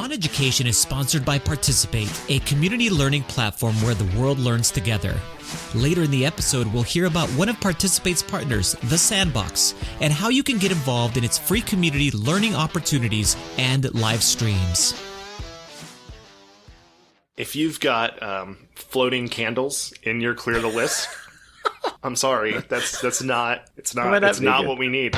OnEducation is sponsored by Participate, a community learning platform where the world learns together. Later in the episode, we'll hear about one of Participate's partners, The Sandbox, and how you can get involved in its free community learning opportunities and live streams. If you've got floating candles in your clear the list, I'm sorry, that's not what we need.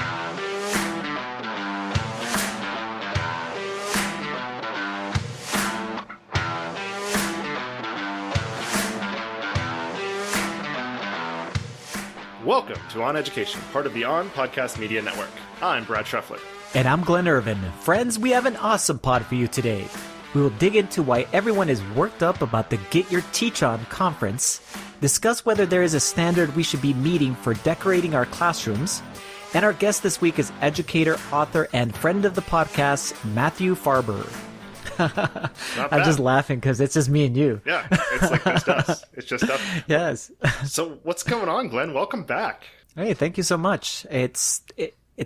Welcome to OnEducation, part of the On Podcast Media Network. I'm Brad Treffler. And I'm Glenn Irvin. Friends, we have an awesome pod for you today. We will dig into why everyone is worked up about the Get Your Teach On conference, discuss whether there is a standard we should be meeting for decorating our classrooms, and our guest this week is educator, author, and friend of the podcast, Matthew Farber. I'm just laughing because it's just me and you. Yeah, it's like just us. It's just us. Yes. So what's going on, Glenn? Welcome back. Hey, thank you so much. It's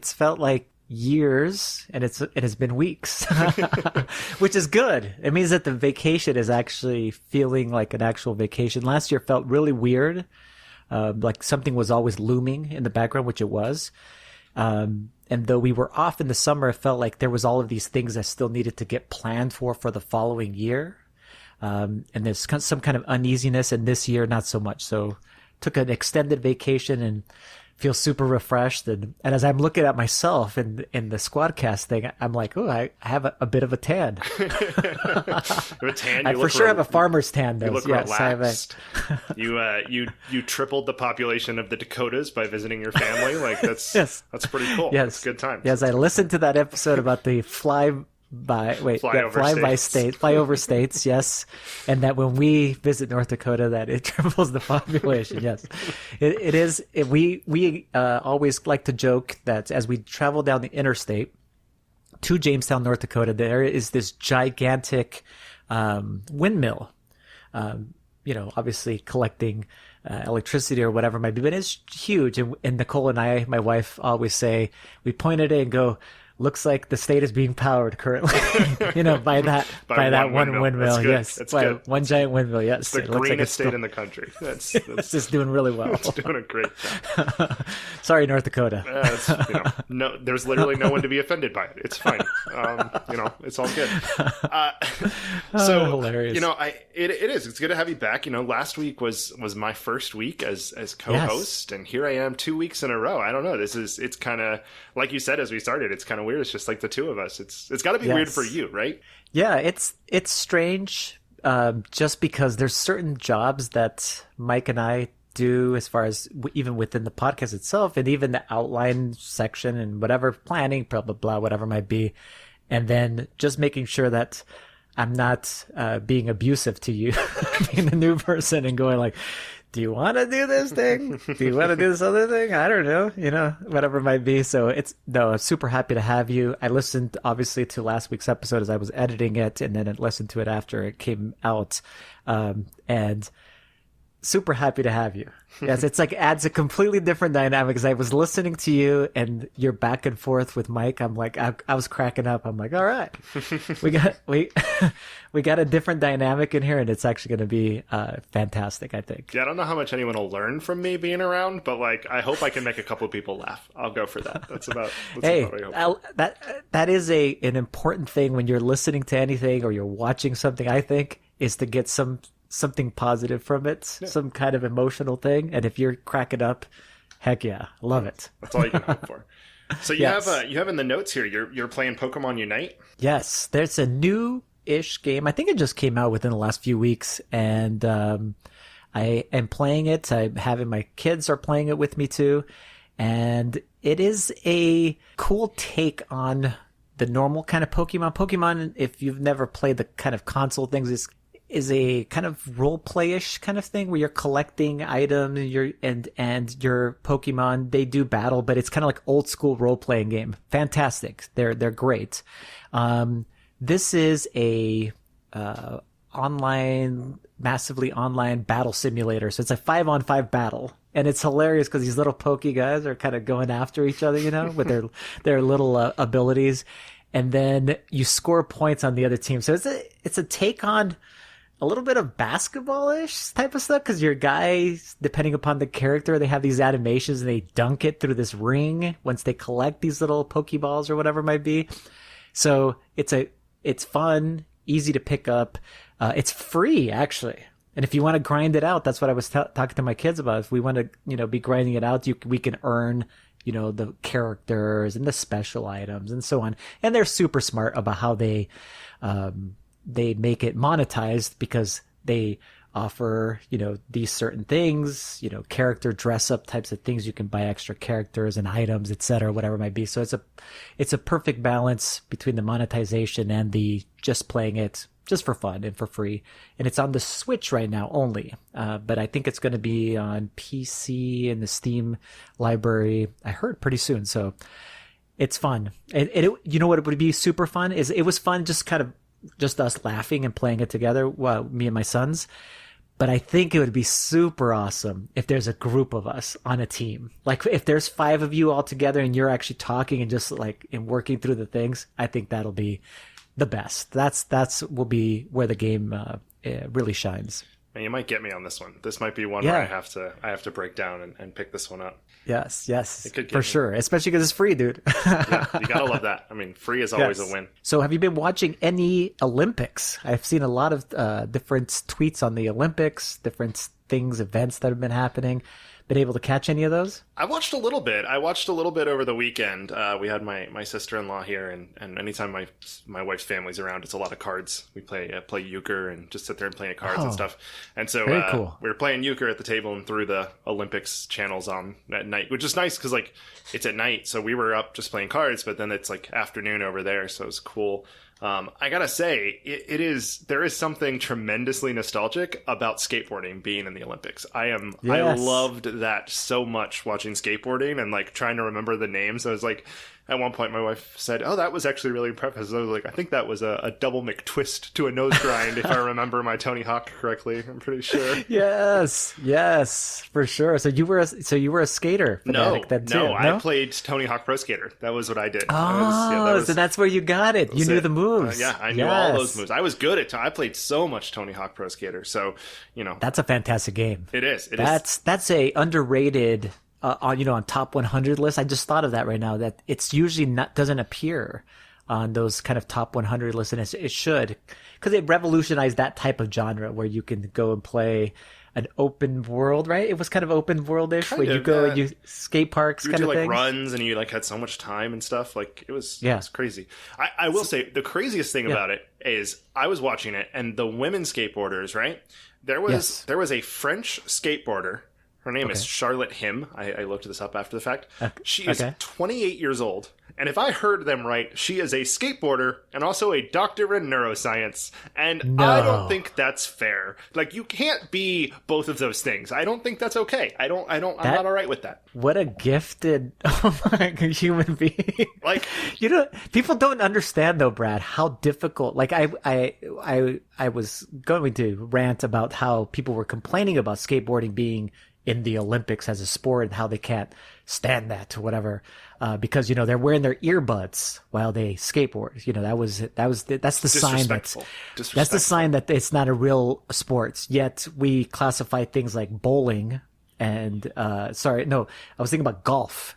felt like years, and it has been weeks, which is good. It means that the vacation is actually feeling like an actual vacation. Last year felt really weird, like something was always looming in the background, which it was. And though we were off in the summer, it felt like there was all of these things that still needed to get planned for the following year. And there's some kind of uneasiness, and this year, not so much. So took an extended vacation and feel super refreshed. And as I'm looking at myself in the Squadcast thing, I'm like, oh, I have a bit of a tan. A tan? I for sure have a farmer's tan, though. You look yes, relaxed. You tripled the population of the Dakotas by visiting your family. Like that's pretty cool. Yes. That's good times. Yes, I listened to that episode about the flyover states, yes, and that when we visit North Dakota, that it triples the population. Yes, it is. We always like to joke that as we travel down the interstate to Jamestown, North Dakota, there is this gigantic windmill. Obviously collecting electricity or whatever it might be, but it's huge. And Nicole and I, my wife, always say, we point at it and go, looks like the state is being powered currently, by that one windmill. Yes, that's by good. one giant windmill. Yes, it's the greenest state in the country. That's it's just doing really well. It's doing a great job. Sorry, North Dakota. No, there's literally no one to be offended by it. It's fine. It's all good. So hilarious. It is. It's good to have you back. Last week was my first week as co-host, and here I am 2 weeks in a row. I don't know. It's kind of like you said as we started. It's kind of weird. It's just like the two of us. It's got to be weird for you, right? Yeah, it's strange. Just because there's certain jobs that Mike and I do, as far as even within the podcast itself, and even the outline section and whatever planning, blah blah blah, whatever it might be, and then just making sure that I'm not being abusive to you, being the new person, and going like, do you want to do this thing? Do you want to do this other thing? I don't know, whatever it might be. So I'm super happy to have you. I listened obviously to last week's episode as I was editing it, and then I listened to it after it came out. And super happy to have you. Yes, it's like adds a completely different dynamic, because I was listening to you and your back and forth with Mike. I'm like, I was cracking up. I'm like, all right, we got a different dynamic in here, and it's actually going to be fantastic, I think. Yeah, I don't know how much anyone will learn from me being around, but I hope I can make a couple of people laugh. I'll go for that. That's about what I hope. That is an important thing when you're listening to anything or you're watching something, I think, is to get something positive from it, some kind of emotional thing. And if you're cracking up, heck yeah, love it. That's all you can hope for. So you have in the notes here, you're playing Pokemon Unite? Yes, there's a new-ish game. I think it just came out within the last few weeks, and I am playing it. I'm having my kids are playing it with me too, and it is a cool take on the normal kind of Pokemon. Pokemon, if you've never played the kind of console things, is a kind of role play-ish kind of thing where you're collecting items and your Pokemon, they do battle, but it's kind of like old school role playing game. Fantastic. They're great. This is a massively online battle simulator. So it's a 5-on-5 battle. And it's hilarious because these little pokey guys are kind of going after each other, with their little abilities. and then you score points on the other team. So it's a take on a little bit of basketball-ish type of stuff, because your guys, depending upon the character, they have these animations and they dunk it through this ring once they collect these little Pokeballs or whatever it might be. So it's fun, easy to pick up. It's free, actually. And if you want to grind it out, that's what I was talking to my kids about. If we want to, be grinding it out, we can earn, the characters and the special items and so on. And they're super smart about how they make it monetized, because they offer, these certain things, character dress up types of things. You can buy extra characters and items, etc., whatever it might be. So it's a perfect balance between the monetization and the just playing it just for fun and for free. And it's on the Switch right now only. But I think it's going to be on PC and the Steam library, I heard, pretty soon. So it's fun. And you know what would be super fun is, it was fun just us laughing and playing it together, me and my sons. But I think it would be super awesome if there's a group of us on a team. Like if there's 5 of you all together and you're actually talking and just and working through the things, I think that'll be the best. That's will be where the game really shines. And you might get me on this one. This might be one where I have to break down and pick this one up. Yes, for sure. Especially because it's free, dude. Yeah, you gotta love that. I mean, free is always a win. So have you been watching any Olympics? I've seen a lot of different tweets on the Olympics, different events that have been happening. Been able to catch any of those? I watched a little bit. Over the weekend. We had my sister-in-law here, and anytime my wife's family's around, it's a lot of cards. We play euchre and just sit there and play cards and stuff. And so cool. We were playing euchre at the table and threw the Olympics channels on at night, which is nice because it's at night. So we were up just playing cards, but then it's afternoon over there, so it's cool. I gotta say, there is something tremendously nostalgic about skateboarding being in the Olympics. I loved that so much, watching skateboarding and trying to remember the names. I was at one point my wife said, "Oh, that was actually really impressive." I was I think that was a double McTwist to a nose grind, if I remember my Tony Hawk correctly. I'm pretty sure. Yes, for sure. So you were a skater. No, no, I played Tony Hawk Pro Skater. That was what I did. So that's where you got it. You knew the moves. I knew all those moves. I was good at. I played so much Tony Hawk Pro Skater. So that's a fantastic game. It is. That's a underrated. On top 100 lists. I just thought of that right now, that it's usually doesn't appear on those kind of top 100 lists, and it should, because it revolutionized that type of genre where you can go and play an open world, right? It was kind of open world-ish, where you go and you skate parks kind of thing. Runs, and you had so much time and stuff. It was crazy. I will say the craziest thing about it is I was watching it, and the women skateboarders, right? There was a French skateboarder. Her name is Charlotte Him. I looked this up after the fact. She is 28 years old. And if I heard them right, she is a skateboarder and also a doctor in neuroscience. And I don't think that's fair. You can't be both of those things. I don't think that's okay. I'm not all right with that. What a gifted human being. People don't understand though, Brad, how difficult. I was going to rant about how people were complaining about skateboarding being in the Olympics as a sport and how they can't stand that or whatever, because they're wearing their earbuds while they skateboard. That's the sign that's the sign that it's not a real sport. Yet we classify things like bowling and I was thinking about golf.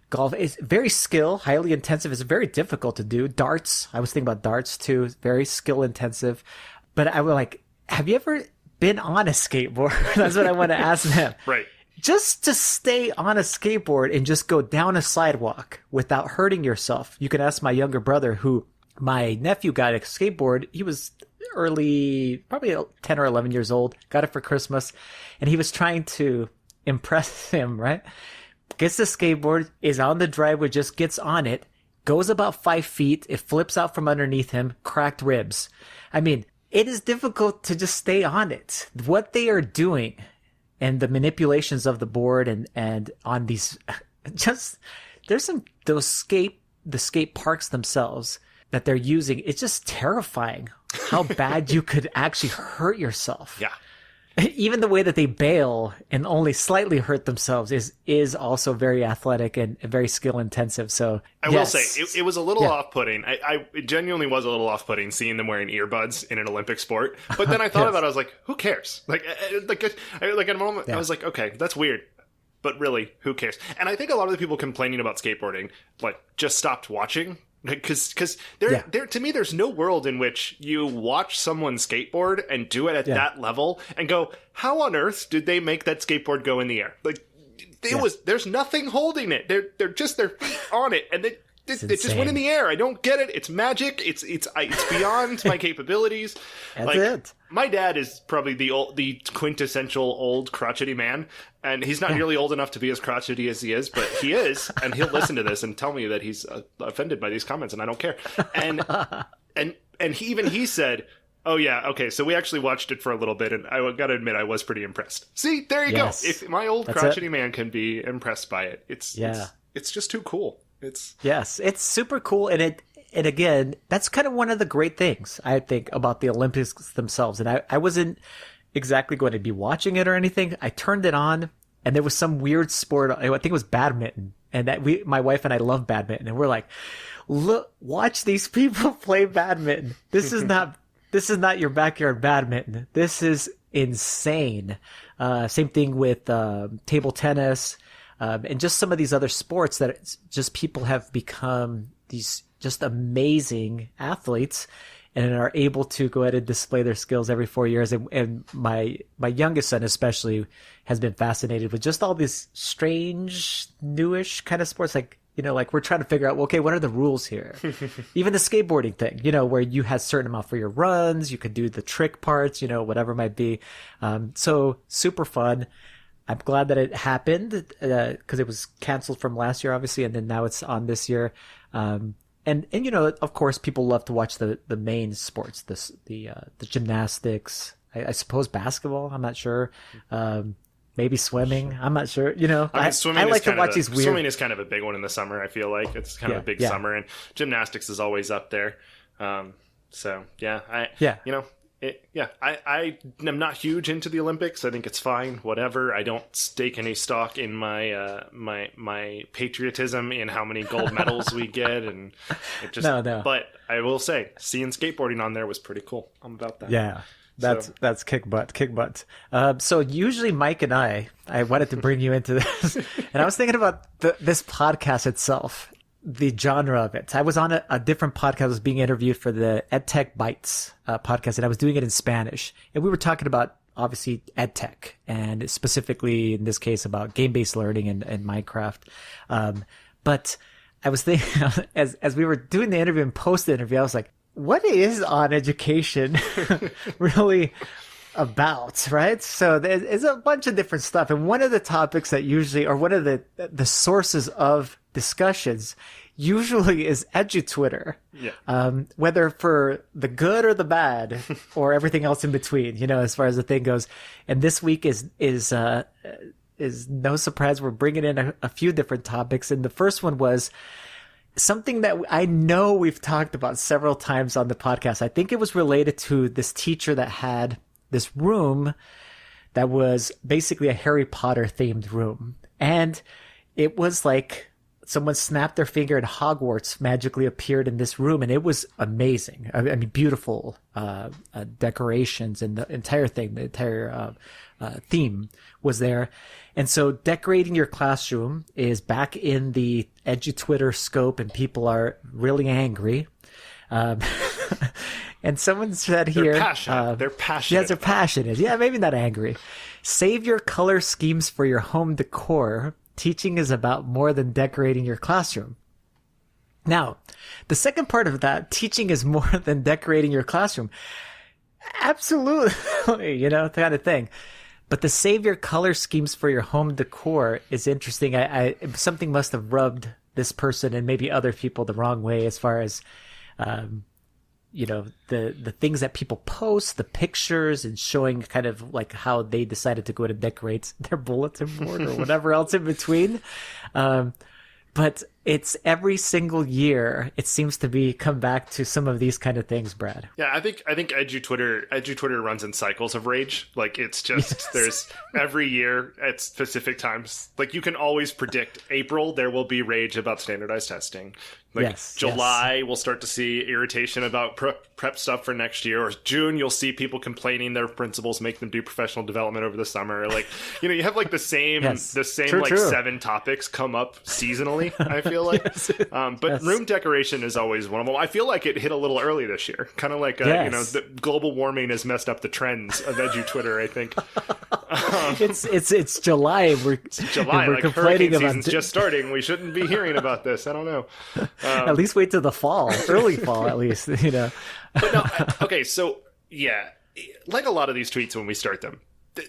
Golf is very highly intensive. It's very difficult to do. Darts, I was thinking about darts too. Very skill intensive. But I was have you ever been on a skateboard? That's what I want to ask them. Right. Just to stay on a skateboard and just go down a sidewalk without hurting yourself. You can ask my younger brother, who my nephew got a skateboard. He was probably 10 or 11 years old, got it for Christmas, and he was trying to impress him, right? Gets the skateboard, is on the driveway, just gets on it, goes about 5 feet, it flips out from underneath him, cracked ribs. I mean, it is difficult to just stay on it. What they are doing and the manipulations of the board and on these, there's the skate parks themselves that they're using. It's just terrifying how bad you could actually hurt yourself. Yeah. even the way that they bail and only slightly hurt themselves is also very athletic and very skill intensive. So I will say it was a little off-putting. It genuinely was a little off-putting seeing them wearing earbuds in an Olympic sport. But then I thought about it. I was like, who cares? Like at a moment, I was like, okay, that's weird. But really, who cares? And I think a lot of the people complaining about skateboarding, like, just stopped watching. Because to me, there's no world in which you watch someone skateboard and do it at that level and go, how on earth did they make that skateboard go in the air? Like, there's nothing holding it. They're just their feet on it, and it just went in the air. I don't get it. It's magic. It's beyond my capabilities. That's it. My dad is probably the quintessential old crotchety man, and he's not nearly old enough to be as crotchety as he is, but he is, and he'll listen to this and tell me that he's offended by these comments, and I don't care. And he said, oh yeah, okay, so we actually watched it for a little bit, and I gotta admit I was pretty impressed. See, there you go. If my old crotchety man can be impressed by it, it's just too cool. It's super cool, and again, that's kind of one of the great things I think about the Olympics themselves. And I wasn't exactly going to be watching it or anything. I turned it on, and there was some weird sport. I think it was badminton, and my wife and I love badminton, and we're like, look, watch these people play badminton. This is not your backyard badminton. This is insane. Same thing with table tennis. And just some of these other sports that just people have become these just amazing athletes and are able to go ahead and display their skills every 4 years. And my youngest son especially has been fascinated with just all these strange, newish kind of sports. Like, like we're trying to figure out, okay, what are the rules here? Even the skateboarding thing, where you had certain amount for your runs, you could do the trick parts, whatever it might be. So super fun. I'm glad that it happened because it was canceled from last year, obviously, and then now it's on this year. And of course, people love to watch the main sports, the gymnastics. I suppose basketball. I'm not sure. Maybe swimming. I'm not sure. Swimming I like to watch these weird. Swimming is kind of a big one in the summer. I feel like it's kind of a big summer, and gymnastics is always up there. I am not huge into the Olympics. I think it's fine, whatever. I don't stake any stock in my my patriotism in how many gold medals we get, and it just. No. But I will say, seeing skateboarding on there was pretty cool. I'm about that. Yeah, that's kick butt. So usually Mike and I wanted to bring you into this, and I was thinking about this podcast itself. The genre of it. I was on a different podcast. I was being interviewed for the EdTech Bites podcast, and I was doing it in Spanish. And we were talking about, obviously, EdTech, and specifically, in this case, about game-based learning and Minecraft. But I was thinking, as we were doing the interview and post the interview, I was like, what is OnEducation really about, right? So there's a bunch of different stuff. And one of the topics that usually, or one of the sources of discussions usually is EduTwitter. Yeah. Whether for the good or the bad or everything else in between, as far as the thing goes. And this week is no surprise. We're bringing in a few different topics. And the first one was something that I know we've talked about several times on the podcast. I think it was related to this teacher that had this room that was basically a Harry Potter themed room. And it was like someone snapped their finger and Hogwarts magically appeared in this room. And it was amazing. I mean, beautiful decorations and the entire thing, the entire theme was there. And so decorating your classroom is back in the EduTwitter scope, and people are really angry. And someone said here... They're passionate. Yes, they're passionate. Yeah, maybe not angry. Save your color schemes for your home decor. Teaching is about more than decorating your classroom. Now, the second part of that, teaching is more than decorating your classroom. Absolutely, kind of thing. But the save your color schemes for your home decor is interesting. Something must have rubbed this person and maybe other people the wrong way as far as... the things that people post, the pictures, and showing kind of like how they decided to go to decorate their bulletin board or whatever else in between. But it's every single year it seems to be come back to some of these kind of things, Brad. Yeah, I think edu Twitter runs in cycles of rage. Like, it's just there's every year at specific times. Like, you can always predict April there will be rage about standardized testing. Like, July we'll start to see irritation about prep stuff for next year, or June you'll see people complaining their principals make them do professional development over the summer. Like, you have like the same true. 7 topics come up seasonally, I feel like. But room decoration is always one of them. I feel like it hit a little early this year, kind of like the global warming has messed up the trends of edu Twitter, I think. It's July. We're like complaining hurricane about season's just starting. We shouldn't be hearing about this. I don't know. At least wait till the fall, early fall, at least, But no, okay, so yeah, like a lot of these tweets when we start them,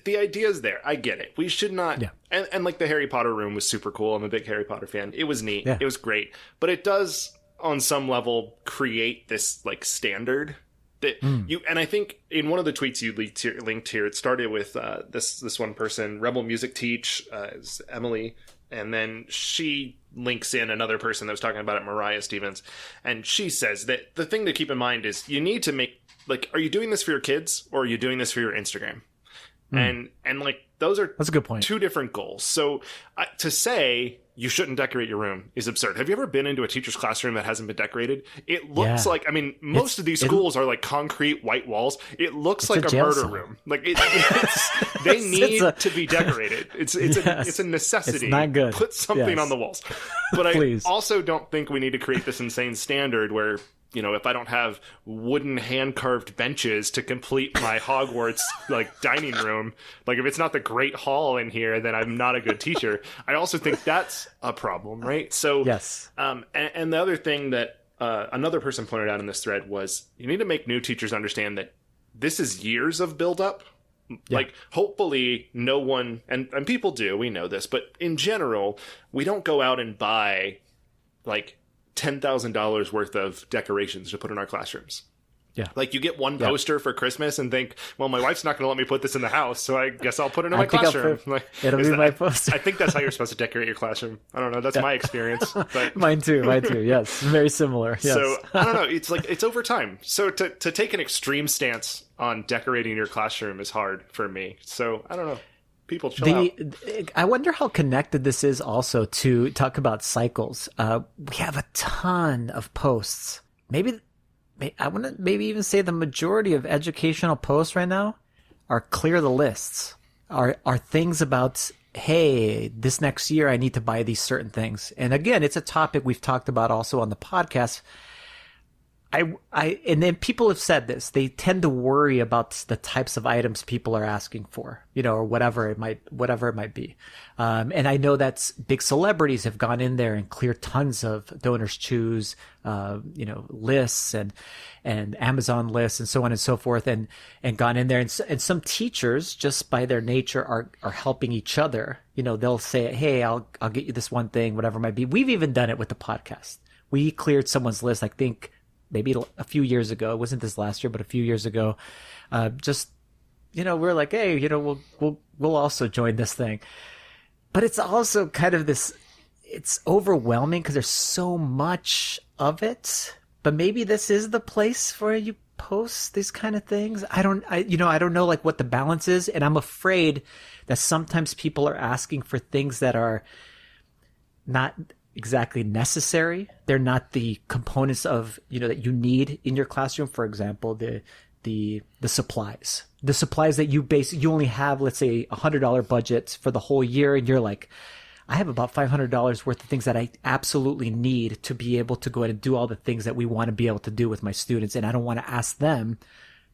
the idea is there. I get it. We should not. Yeah. And like the Harry Potter room was super cool. I'm a big Harry Potter fan. It was neat. Yeah. It was great. But it does, on some level, create this like standard that you. And I think in one of the tweets you linked here, it started with this one person, Rebel Music Teach, is Emily. And then she links in another person that was talking about it, Mariah Stevens. And she says that the thing to keep in mind is you need to make, like, are you doing this for your kids or are you doing this for your Instagram? And like, that's a good point. 2 different goals. So to say you shouldn't decorate your room is absurd. Have you ever been into a teacher's classroom that hasn't been decorated? It looks like, I mean, most of these schools are like concrete white walls. It looks like a murder room. Like they need to be decorated. It's a necessity. It's not good. Put something on the walls. But I also don't think we need to create this insane standard where, if I don't have wooden hand-carved benches to complete my Hogwarts, like, dining room, like, if it's not the Great Hall in here, then I'm not a good teacher. I also think that's a problem, right? So, yes. And the other thing that another person pointed out in this thread was you need to make new teachers understand that this is years of build-up. Yeah. Like, hopefully no one, and people do, we know this, but in general, we don't go out and buy, like, $10,000 worth of decorations to put in our classrooms. Yeah. Like, you get one poster for Christmas and think, well, my wife's not going to let me put this in the house, so I guess I'll put it in my classroom. It'll be my poster. I think that's how you're supposed to decorate your classroom. I don't know. That's my experience. But... Mine too. Yes. Very similar. Yes. So, I don't know. It's like, it's over time. So to take an extreme stance on decorating your classroom is hard for me. So, I don't know. People chill out. I wonder how connected this is also to talk about cycles. We have a ton of posts. I want to maybe even say the majority of educational posts right now are clear the lists, are things about, hey, this next year I need to buy these certain things. And again, it's a topic we've talked about also on the podcast. And then people have said this, they tend to worry about the types of items people are asking for, or whatever it might be. And I know that big celebrities have gone in there and cleared tons of donors choose, lists and Amazon lists and so on and so forth, and gone in there. And some teachers, just by their nature, are helping each other. They'll say, hey, I'll get you this one thing, whatever it might be. We've even done it with the podcast. We cleared someone's list, I think, maybe a few years ago. It wasn't this last year, but a few years ago. We're like, hey, we'll also join this thing. But it's also kind of this, it's overwhelming because there's so much of it. But maybe this is the place where you post these kind of things. I don't know like what the balance is. And I'm afraid that sometimes people are asking for things that are not exactly necessary. They're not the components of, that you need in your classroom. For example, the supplies that you only have, let's say $100 budget for the whole year. And you're like, I have about $500 worth of things that I absolutely need to be able to go ahead and do all the things that we want to be able to do with my students. And I don't want to ask them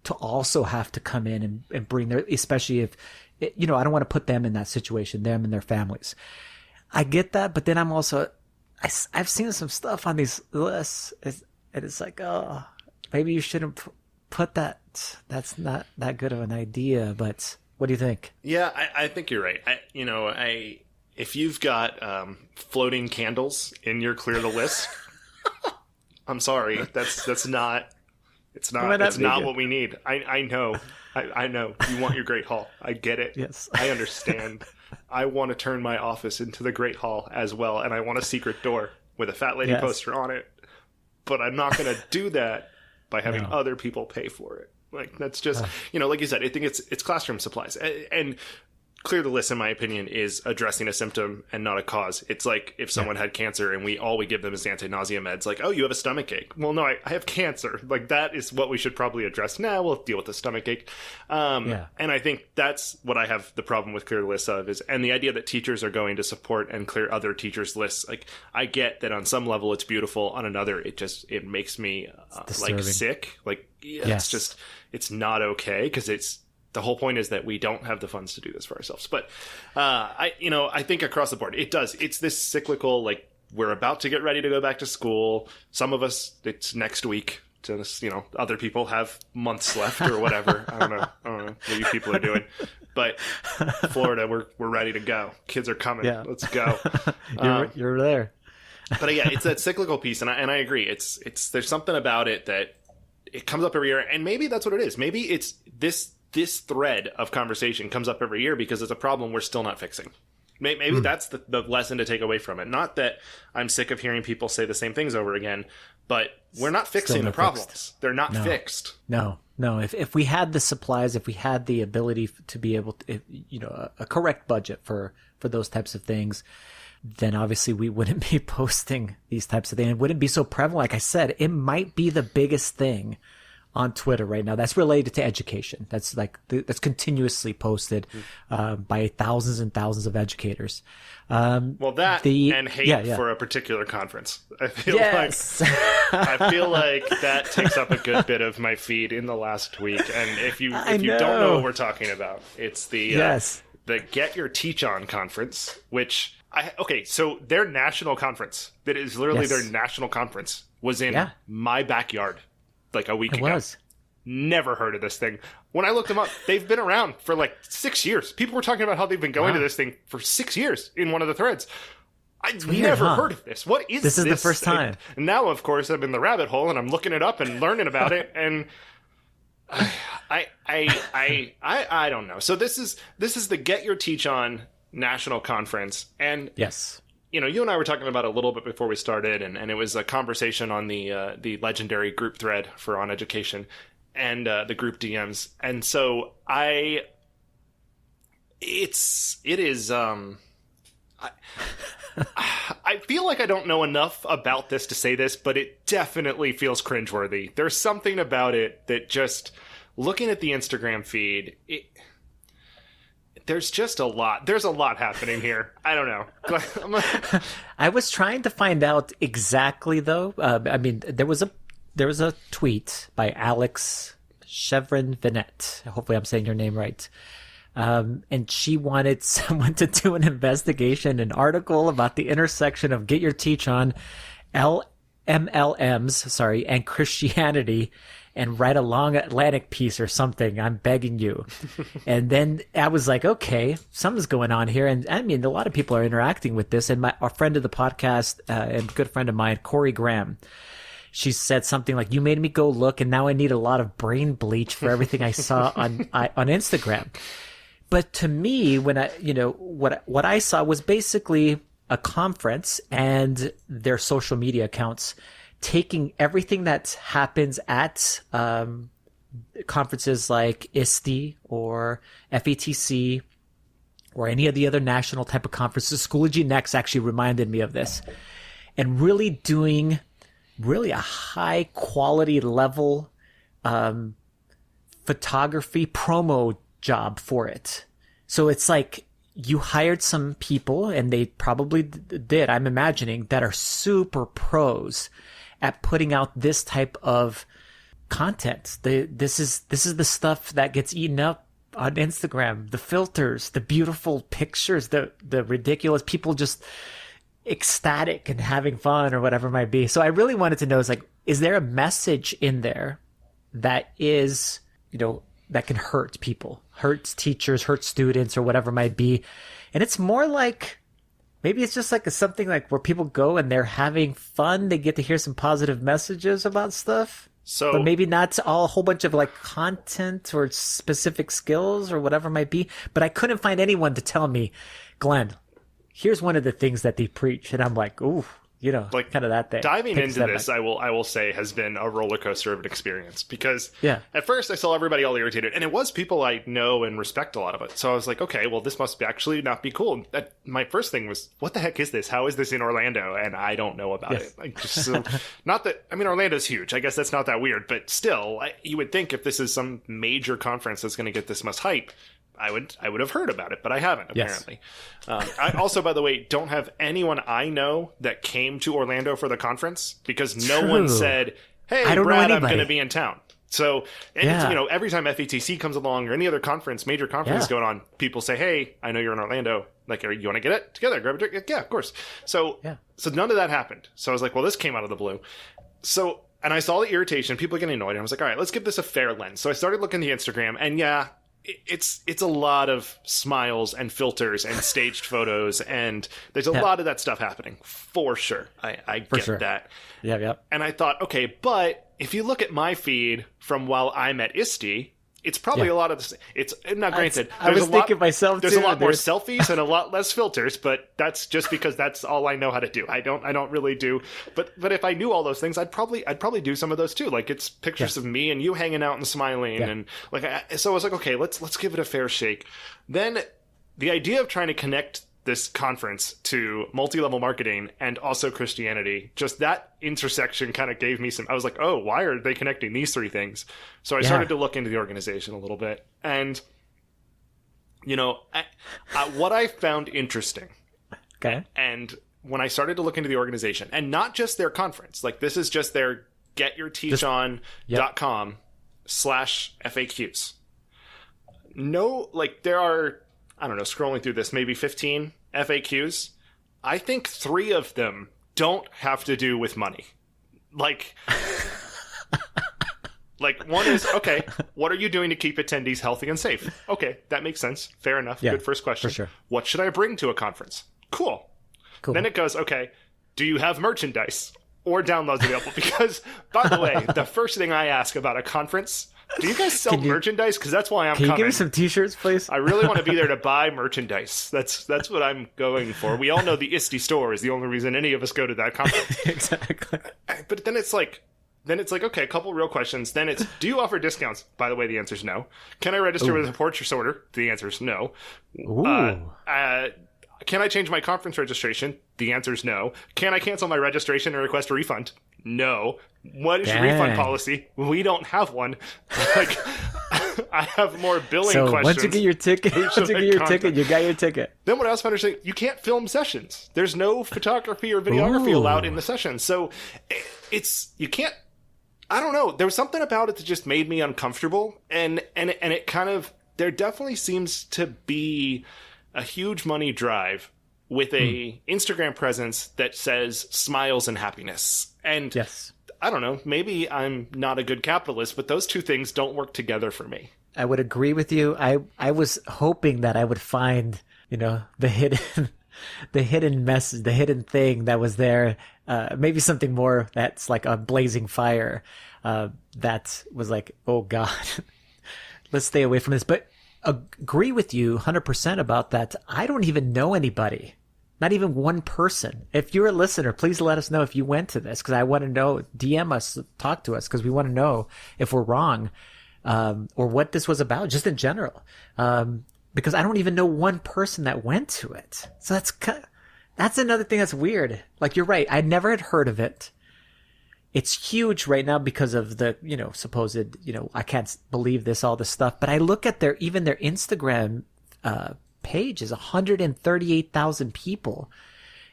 to also have to come in and bring their, especially if, I don't want to put them in that situation, them and their families. I get that. But then I'm also, I've seen some stuff on these lists, and it's like, oh, maybe you shouldn't put that. That's not that good of an idea. But what do you think? Yeah, I think you're right. If you've got floating candles in your clear the list, I'm sorry, that's not. It's not what we need. I know. I know you want your great hall. I get it. Yes, I understand. I want to turn my office into the Great Hall as well, and I want a secret door. with a fat lady poster on it, but I'm not going to do that by having other people pay for it. Like, that's just, like you said, I think it's classroom supplies. And Clear the List, in my opinion, is addressing a symptom and not a cause. It's like if someone had cancer and all we give them is anti-nausea meds, like, oh, you have a stomach ache. Well, no, I have cancer. Like, that is what we should probably address. Now we'll deal with the stomach ache. And I think that's what I have the problem with Clear the List of and the idea that teachers are going to support and clear other teachers' lists. Like, I get that on some level it's beautiful. On another, it makes me like sick. Like, it's not okay because the whole point is that we don't have the funds to do this for ourselves. But I think across the board, it does. It's this cyclical, like, we're about to get ready to go back to school. Some of us, it's next week. Other people have months left or whatever. I don't know what you people are doing. But Florida, we're ready to go. Kids are coming. Yeah. Let's go. You're there. But yeah, it's that cyclical piece, and I agree. There's something about it that it comes up every year, and maybe that's what it is. Maybe it's this thread of conversation comes up every year because it's a problem we're still not fixing. Maybe that's the lesson to take away from it. Not that I'm sick of hearing people say the same things over again, but we're not fixing the problems. Fixed. They're not fixed. No. If we had the supplies, if we had the ability to be able to, a correct budget for those types of things, then obviously we wouldn't be posting these types of things. It wouldn't be so prevalent. Like I said, it might be the biggest thing on Twitter right now that's related to education. That's continuously posted by thousands and thousands of educators. And hate for a particular conference. I feel like that takes up a good bit of my feed in the last week. And if you don't know what we're talking about, it's the Get Your Teach On conference, which so their national conference, that is literally their national conference, was in my backyard. Like a week ago. Never heard of this thing. When I looked them up, they've been around for like 6 years. People were talking about how they've been going to this thing for 6 years in one of the threads. I've never heard of this. What is this? This is the first time. And now, of course, I'm in the rabbit hole and I'm looking it up and learning about it. And I don't know. So this is the Get Your Teach On national conference. And you and I were talking about it a little bit before we started, and it was a conversation on the legendary group thread for OnEducation and the group DMs. And so I feel like I don't know enough about this to say this, but it definitely feels cringeworthy. There's something about it that just looking at the Instagram feed, there's just a lot. There's a lot happening here. I don't know. I was trying to find out exactly, though. There was a tweet by Alex Chevron-Vinet. Hopefully I'm saying your name right. And she wanted someone to do an investigation, an article about the intersection of Get Your Teach On, MLMs, and Christianity, and write a long Atlantic piece or something. I'm begging you. And then I was like, okay, something's going on here. And I mean, a lot of people are interacting with this. And our friend of the podcast and good friend of mine, Corey Graham, she said something like, you made me go look, and now I need a lot of brain bleach for everything I saw on Instagram. But to me, when what I saw was basically a conference and their social media accounts taking everything that happens at conferences like ISTE or FETC or any of the other national type of conferences. Schoology Next actually reminded me of this, and really doing a high quality level photography promo job for it. So it's like you hired some people, and they probably did, I'm imagining, that are super pros at putting out this type of content. This is the stuff that gets eaten up on Instagram. The filters, the beautiful pictures, the ridiculous people just ecstatic and having fun or whatever it might be. So I really wanted to know, is there a message in there that is, that can hurt people, hurt teachers, hurt students, or whatever it might be? And it's more like, maybe it's just like something like where people go and they're having fun. They get to hear some positive messages about stuff. So, but maybe not a whole bunch of like content or specific skills or whatever it might be. But I couldn't find anyone to tell me, Glenn, here's one of the things that they preach. And I'm like, ooh, like kind of that thing. Diving into this, I will say, has been a roller coaster of an experience, because at first I saw everybody all irritated, and it was people I know and respect a lot of it. So I was like, okay, well, this must actually not be cool. My first thing was, what the heck is this? How is this in Orlando? And I don't know about it. Like, just not that, I mean, Orlando's huge. I guess that's not that weird, but still, you would think if this is some major conference that's going to get this much hype, I would have heard about it, but I haven't, apparently. I also, by the way, don't have anyone I know that came to Orlando for the conference, because no one said, hey, Brad, I'm going to be in town. So, every time FETC comes along or any other conference, major conference going on, people say, hey, I know you're in Orlando. Like, you want to get it together? Grab a drink? Yeah, of course. So none of that happened. So I was like, well, this came out of the blue. So, and I saw the irritation, people getting annoyed. And I was like, all right, let's give this a fair lens. So I started looking at the Instagram, and it's a lot of smiles and filters and staged photos, and there's a lot of that stuff happening for sure. I get that. Yeah. And I thought, okay, but if you look at my feed from while I'm at ISTE, it's probably a lot of the. It's not granted. I was thinking myself. There's a lot more selfies and a lot less filters, but that's just because that's all I know how to do. I don't really do. But if I knew all those things, I'd probably do some of those too. Like, it's pictures of me and you hanging out and smiling, and like. So I was like, okay, let's give it a fair shake. Then the idea of trying to connect this conference to multi-level marketing and also Christianity, just that intersection kind of gave me I was like, oh, why are they connecting these three things? So I started to look into the organization a little bit, and what I found interesting, and when I started to look into the organization, and not just their conference, like, this is just their getyourteachon.com/FAQs. No, like, there are, I don't know, scrolling through this, maybe 15 FAQs. I think 3 of them don't have to do with money. Like, one is, okay, what are you doing to keep attendees healthy and safe? Okay, that makes sense. Fair enough. Good first question. For sure. What should I bring to a conference? Cool. Then it goes, okay, do you have merchandise or downloads available? Because, by the way, the first thing I ask about a conference, do you guys sell merchandise? Because that's why I'm coming. Can you give me some t-shirts, please? I really want to be there to buy merchandise. That's what I'm going for. We all know the ISTE store is the only reason any of us go to that conference. Exactly. But then it's like, okay, a couple real questions. Then it's, do you offer discounts? By the way, the answer is no. Can I register with a purchase order? The answer is no. Can I change my conference registration? The answer is no. Can I cancel my registration and request a refund? No. What is your refund policy? We don't have one. Like, I have more billing questions. Once you get your ticket, you got your ticket. Then what I also found interesting, you can't film sessions. There's no photography or videography allowed in the session. So you can't, I don't know. There was something about it that just made me uncomfortable. And it kind of, there definitely seems to be a huge money drive with a Instagram presence that says smiles and happiness. And I don't know, maybe I'm not a good capitalist, but those two things don't work together for me. I would agree with you. I was hoping that I would find, the hidden message, the hidden thing that was there. Maybe something more that's like a blazing fire. That was like, oh God, let's stay away from this. But agree with you 100% about that. I don't even know anybody. Not even one person. If you're a listener, please let us know if you went to this, because I want to know. DM us, talk to us, because we want to know if we're wrong, or what this was about, just in general. Because I don't even know one person that went to it. So that's another thing that's weird. Like, you're right. I never had heard of it. It's huge right now because of the, supposed, I can't believe this, all this stuff. But I look at their Instagram, page is 138,000 people.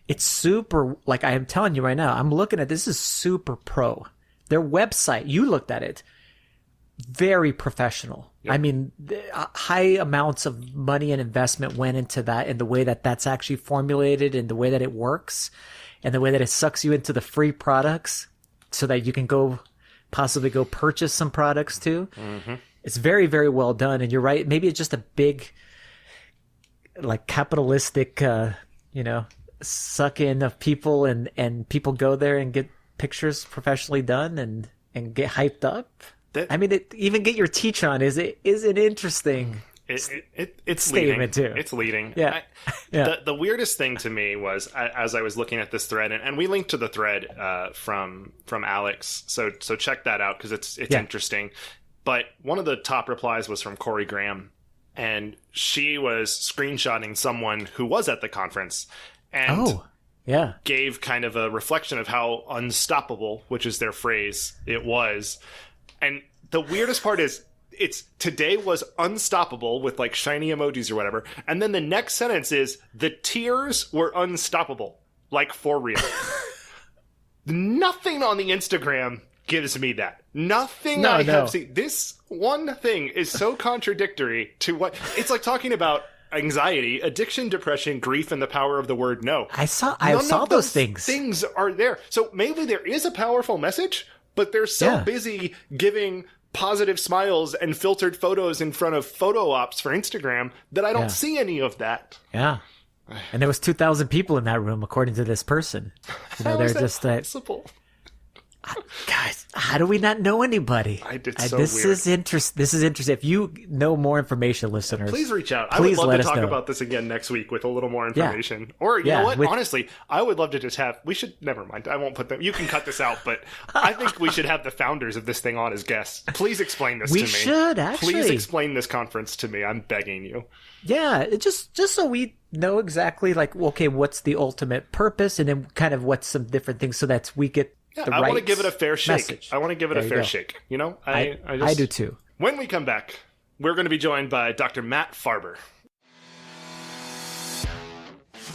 It's super, like, I am telling you right now, I'm looking at this is super pro. Their website, you looked at it, very professional. Yep. I mean, high amounts of money and investment went into that, and the way that that's actually formulated, and the way that it works, and the way that it sucks you into the free products so that you can possibly go purchase some products too. Mm-hmm. It's very, very well done. And you're right. Maybe it's just a big, like, capitalistic, suck in of people, and people go there and get pictures professionally done and get hyped up. Even get your teach on is an interesting. It's statement leading. too. It's leading. Yeah. The weirdest thing to me was as I was looking at this thread, and we linked to the thread from Alex, so check that out because it's interesting. But one of the top replies was from Corey Graham, and she was screenshotting someone who was at the conference, and gave kind of a reflection of how unstoppable, which is their phrase, it was. And the weirdest part is, it's today was unstoppable with like shiny emojis or whatever. And then the next sentence is the tears were unstoppable. Like for real. Nothing on the Instagram gives me that. Nothing I have seen. This one thing is so contradictory to what it's like talking about anxiety, addiction, depression, grief, and the power of the word no. I saw those things. Things are there. So maybe there is a powerful message, but they're so busy giving positive smiles and filtered photos in front of photo ops for Instagram that I don't see any of that. Yeah. And there was 2,000 people in that room, according to this person. How is that possible? Guys, how do we not know anybody? This is interesting. If you know more information, listeners, please reach out. I would love to talk about this again next week with a little more information. Yeah. Or you know what? Honestly, I would love to just have. We should. Never mind. I won't put them. You can cut this out. But I think we should have the founders of this thing on as guests. Please explain this to me. We should actually. Please explain this conference to me. I'm begging you. Yeah, just so we know exactly, like, okay, what's the ultimate purpose, and then kind of what's some different things, so that we get. I want to give it a fair shake. Message. I want to give it a fair shake. You know, I do too. When we come back, we're going to be joined by Dr. Matt Farber.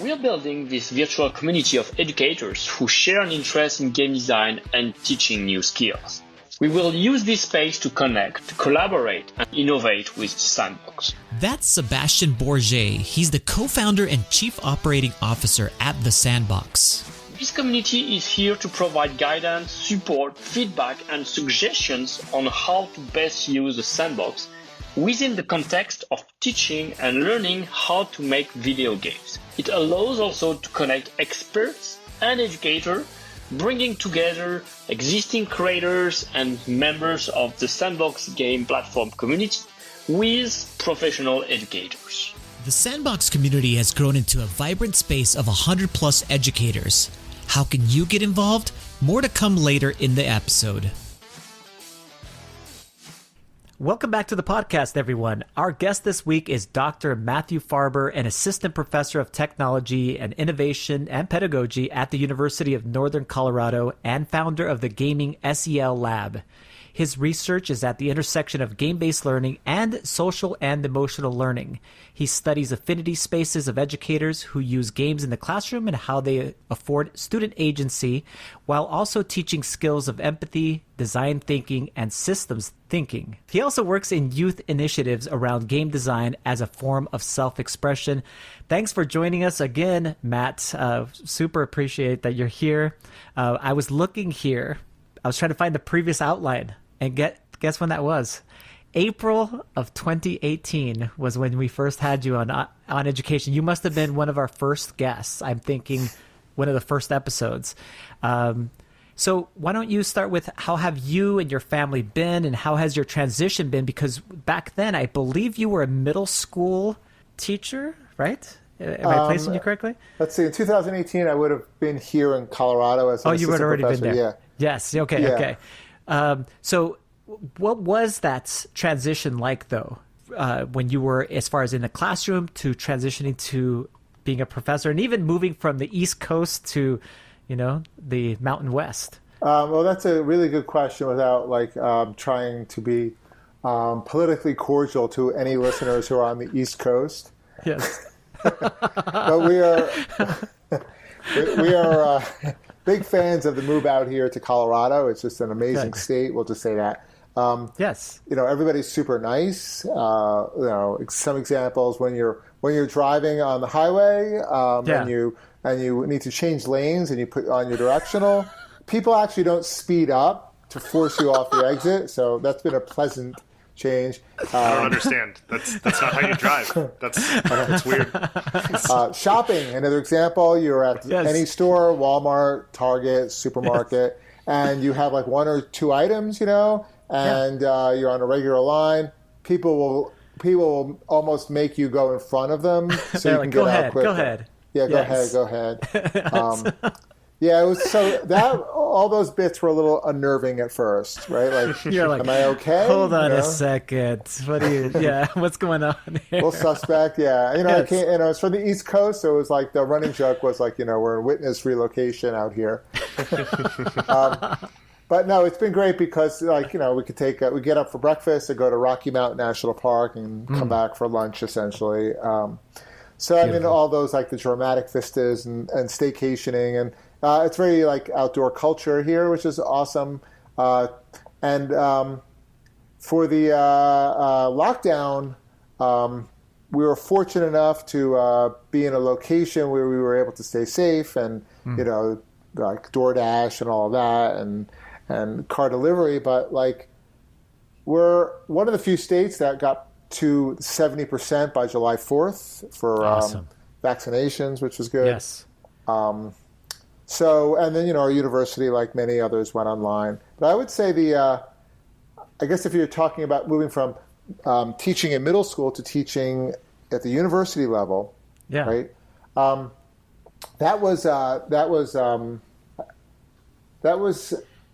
We are building this virtual community of educators who share an interest in game design and teaching new skills. We will use this space to connect, collaborate, and innovate with Sandbox. That's Sebastian Bourget. He's the co-founder and chief operating officer at the Sandbox. This community is here to provide guidance, support, feedback, and suggestions on how to best use the Sandbox within the context of teaching and learning how to make video games. It allows also to connect experts and educators, bringing together existing creators and members of the Sandbox game platform community with professional educators. The Sandbox community has grown into a vibrant space of 100+ educators. How can you get involved? More to come later in the episode. Welcome back to the podcast, everyone. Our guest this week is Dr. Matthew Farber, an assistant professor of technology and innovation and pedagogy at the University of Northern Colorado and founder of the Gaming SEL Lab. His research is at the intersection of game-based learning and social and emotional learning. He studies affinity spaces of educators who use games in the classroom and how they afford student agency, while also teaching skills of empathy, design thinking, and systems thinking. He also works in youth initiatives around game design as a form of self-expression. Thanks for joining us again, Matt. Super appreciate that you're here. I was looking here. I was trying to find the previous outline. And guess when that was? April of 2018 was when we first had you on OnEducation. You must have been one of our first guests. I'm thinking one of the first episodes. So why don't you start with how have you and your family been, and how has your transition been? Because back then, I believe you were a middle school teacher, right? Am I placing you correctly? Let's see. In 2018, I would have been here in Colorado as an assistant professor. Oh, you would have already been there. Yeah. Yes. Okay. Yeah. Okay. So what was that transition like, though, when you were, as far as in the classroom to transitioning to being a professor, and even moving from the East Coast to, the Mountain West? Well, that's a really good question without trying to be politically cordial to any listeners who are on the East Coast. Yes. But we are big fans of the move out here to Colorado. It's just an amazing state. We'll just say that. Yes. Everybody's super nice. Some examples when you're driving on the highway and you need to change lanes and you put on your directional, people actually don't speed up to force you off the exit. So that's been a pleasant change. I don't understand. That's not how you drive. That's weird. Shopping, another example. You're at any store, Walmart, Target, supermarket, and you have one or two items, and you're on a regular line. People will people will almost make you go in front of them so you can get out quicker. Go ahead. Yeah, go ahead. Yeah, it was all those bits were a little unnerving at first, right? Like, you're like, am I okay? Hold on a second. What's going on here? Well, suspect, yeah. I came, it's from the East Coast, so it was like the running joke was like, we're in witness relocation out here. But no, it's been great because we could we get up for breakfast and go to Rocky Mountain National Park and come back for lunch, essentially. So I mean, all those like the dramatic vistas and staycationing, and it's very like outdoor culture here, which is awesome. And for the lockdown, we were fortunate enough to be in a location where we were able to stay safe, and like DoorDash and all of that, and car delivery. But like, we're one of the few states that got to 70% by July 4th for vaccinations, which was good. Yes. So, and then, our university, like many others, went online. But I would say I guess if you're talking about moving from teaching in middle school to teaching at the university level, right? That was a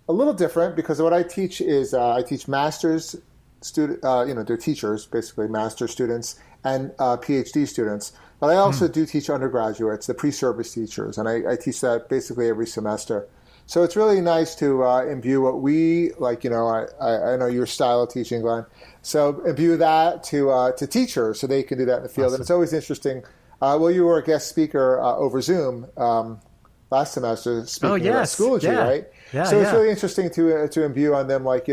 little different because what I teach is I teach master's student, they're teachers, basically master students and PhD students. But I also do teach undergraduates, the pre-service teachers, and I teach that basically every semester. So it's really nice to imbue what we like. I know your style of teaching, Glenn. So imbue that to teachers so they can do that in the field. Awesome. And it's always interesting. You were a guest speaker over Zoom last semester speaking about Schoology, right? Yeah, so it's really interesting to imbue on them, like,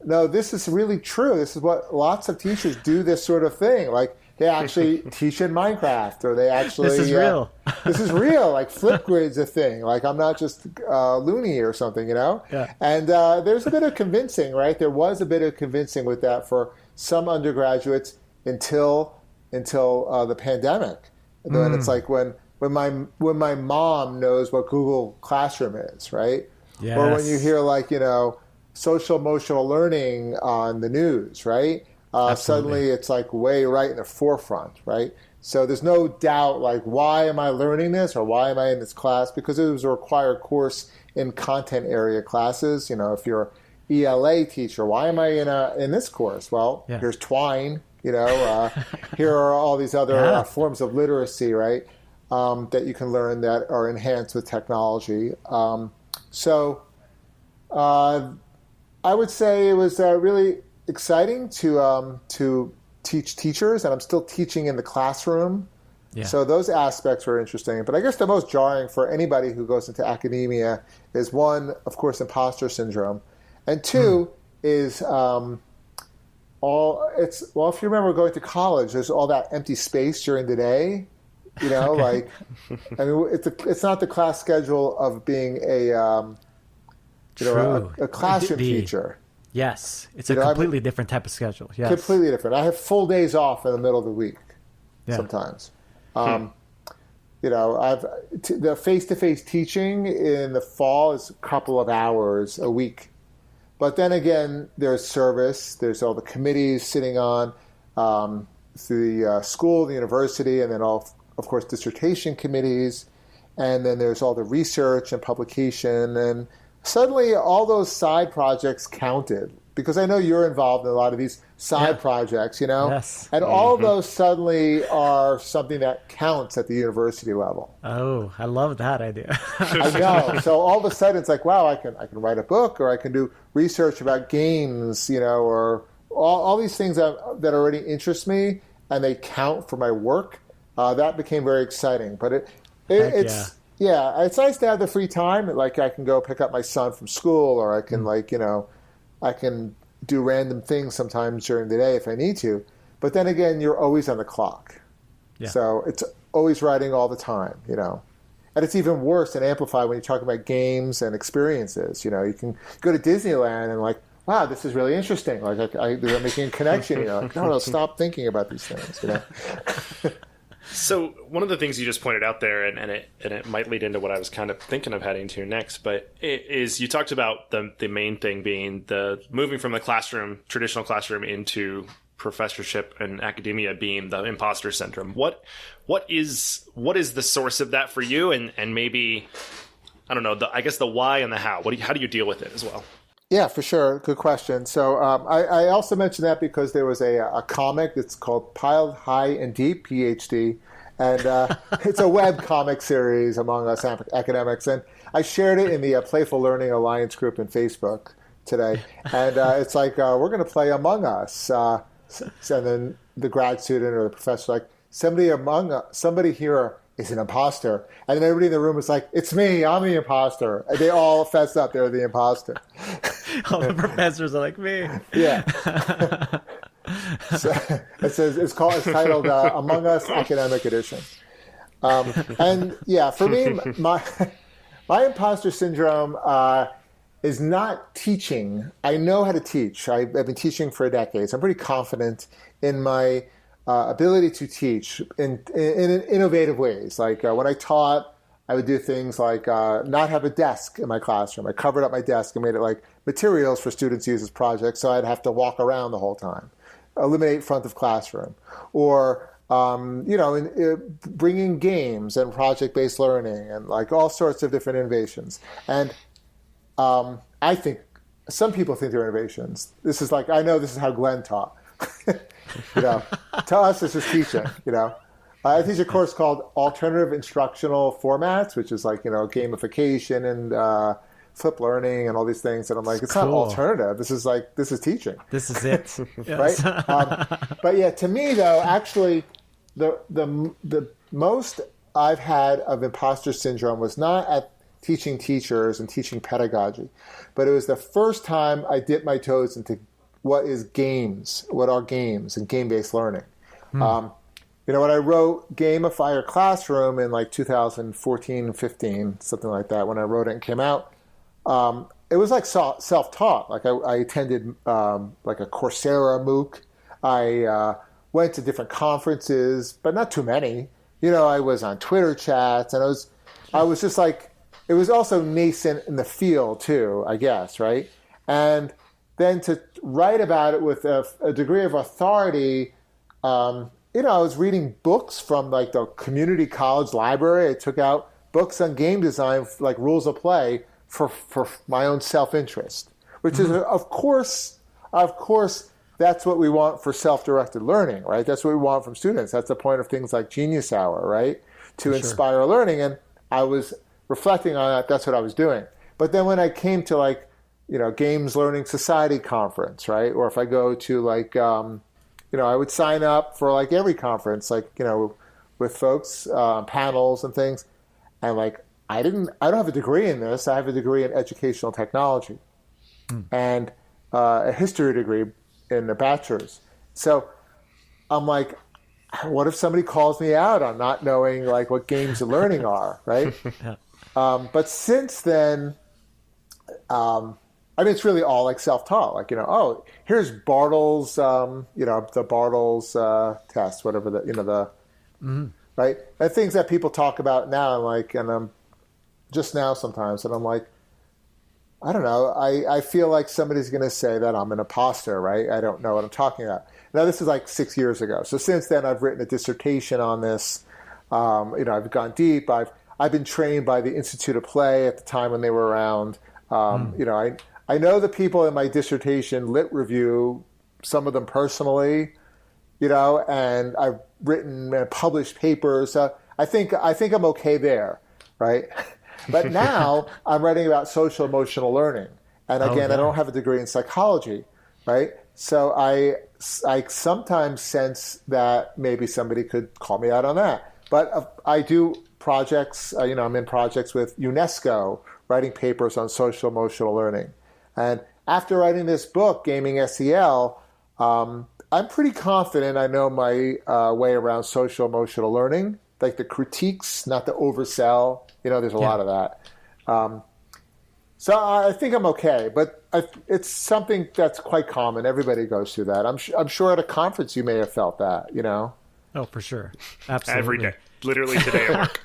no, this is really true. This is what lots of teachers do, this sort of thing. Like, they actually teach in Minecraft, or they actually... This is real. This is real. Like, Flipgrid's a thing. Like, I'm not just loony or something, Yeah. And there's a bit of convincing, right? There was a bit of convincing with that for some undergraduates until the pandemic. And then it's like when my mom knows what Google Classroom is, right? Yes. Or when you hear, like, social emotional learning on the news, right? Suddenly it's like way right in the forefront, right? So there's no doubt, like, why am I learning this or why am I in this class? Because it was a required course in content area classes. If you're an ELA teacher, why am I in this course? Well, here's Twine, here are all these other forms of literacy, right? That you can learn that are enhanced with technology. I would say it was really exciting to teach teachers, and I'm still teaching in the classroom. Yeah. So those aspects were interesting. But I guess the most jarring for anybody who goes into academia is, one, of course, imposter syndrome, and two is if you remember going to college, there's all that empty space during the day. Like, I mean, it's not the class schedule of being a classroom teacher. Yes, it's a completely different type of schedule. Yes. Completely different. I have full days off in the middle of the week sometimes. The face-to-face teaching in the fall is a couple of hours a week. But then again, there's service. There's all the committees sitting on through the school, the university, and then of course, dissertation committees. And then there's all the research and publication, and suddenly all those side projects counted, because I know you're involved in a lot of these side projects, Yes. And all those suddenly are something that counts at the university level. Oh, I love that idea. I know. So all of a sudden it's like, wow, I can write a book, or I can do research about games, or all these things that already interest me, and they count for my work. That became very exciting. But it's... Yeah, it's nice to have the free time. Like, I can go pick up my son from school, or I can I can do random things sometimes during the day if I need to. But then again, you're always on the clock. Yeah. So it's always writing all the time, And it's even worse and amplified when you talk about games and experiences. You can go to Disneyland and like, wow, this is really interesting. Like, they're making a connection. Like, no, stop thinking about these things. So one of the things you just pointed out there, and it might lead into what I was kind of thinking of heading to next, but it is, you talked about the main thing being the moving from the traditional classroom into professorship and academia being the imposter syndrome. What is the source of that for you? And maybe, I don't know, I guess the why and the how. How do you deal with it as well? Yeah, for sure. Good question. So I also mentioned that because there was a comic that's called Piled High and Deep, PhD, and it's a web comic series among us academics. And I shared it in the Playful Learning Alliance group in Facebook today. And it's like, we're going to play Among Us. And then the grad student or the professor like, somebody here is an imposter. And then everybody in the room was like, it's me, I'm the imposter. And they all fessed up, they're the imposter. All the professors are like me. Yeah. So it's titled Among Us Academic Edition. And yeah, for me, my imposter syndrome is not teaching. I know how to teach. I've been teaching for decades. I'm pretty confident in my ability to teach in innovative ways. Like when I taught, I would do things like not have a desk in my classroom. I covered up my desk and made it like materials for students to use as projects, so I'd have to walk around the whole time. Eliminate front of classroom. Or, bringing games and project-based learning and like all sorts of different innovations. And I think some people think they're innovations. This is like, I know this is how Glenn taught. To us, this is teaching, I teach a course called Alternative Instructional Formats, which is like, gamification and flip learning and all these things. And I'm like, it's cool. Not alternative. This is teaching. This is it. Right? But yeah, to me though, actually the most I've had of imposter syndrome was not at teaching teachers and teaching pedagogy, but it was the first time I dipped my toes into what are games and game-based learning. When I wrote Gamify Your Classroom in like 2014, 15, something like that, when I wrote it and came out, it was like self-taught. Like I attended like a Coursera MOOC. I went to different conferences, but not too many. I was on Twitter chats, and I was just like, it was also nascent in the field too, I guess, right? And then to write about it with a degree of authority, I was reading books from like the community college library. I took out books on game design, like rules of play, for my own self-interest, which is, of course, that's what we want for self-directed learning, right? That's what we want from students. That's the point of things like Genius Hour, right? To inspire learning. And I was reflecting on that. That's what I was doing. But then when I came to like, Games Learning Society conference, right? Or if I go to like, I would sign up for like every conference, like, with folks, panels and things. And like, I don't have a degree in this. I have a degree in educational technology and a history degree in the bachelor's. So I'm like, what if somebody calls me out on not knowing like what games and learning are, right? But since then, it's really all like self-taught. Like, here's Bartle's, the Bartle's test, whatever right? And things that people talk about now, and just now sometimes, and I'm like, I don't know. I feel like somebody's going to say that I'm an imposter, right? I don't know what I'm talking about. Now, this is like 6 years ago. So since then, I've written a dissertation on this. I've gone deep. I've been trained by the Institute of Play at the time when they were around. I know the people in my dissertation lit review, some of them personally, and I've written and published papers. I think I'm okay there, right? But now I'm writing about social emotional learning. And again, I don't have a degree in psychology, right? So I sometimes sense that maybe somebody could call me out on that. But I do projects, I'm in projects with UNESCO, writing papers on social emotional learning. And after writing this book, Gaming SEL, I'm pretty confident I know my way around social emotional learning, like the critiques, not the oversell. There's a lot of that. So I think I'm okay, but it's something that's quite common. Everybody goes through that. I'm sure at a conference you may have felt that, Oh, for sure. Absolutely. Every day. Literally today at work.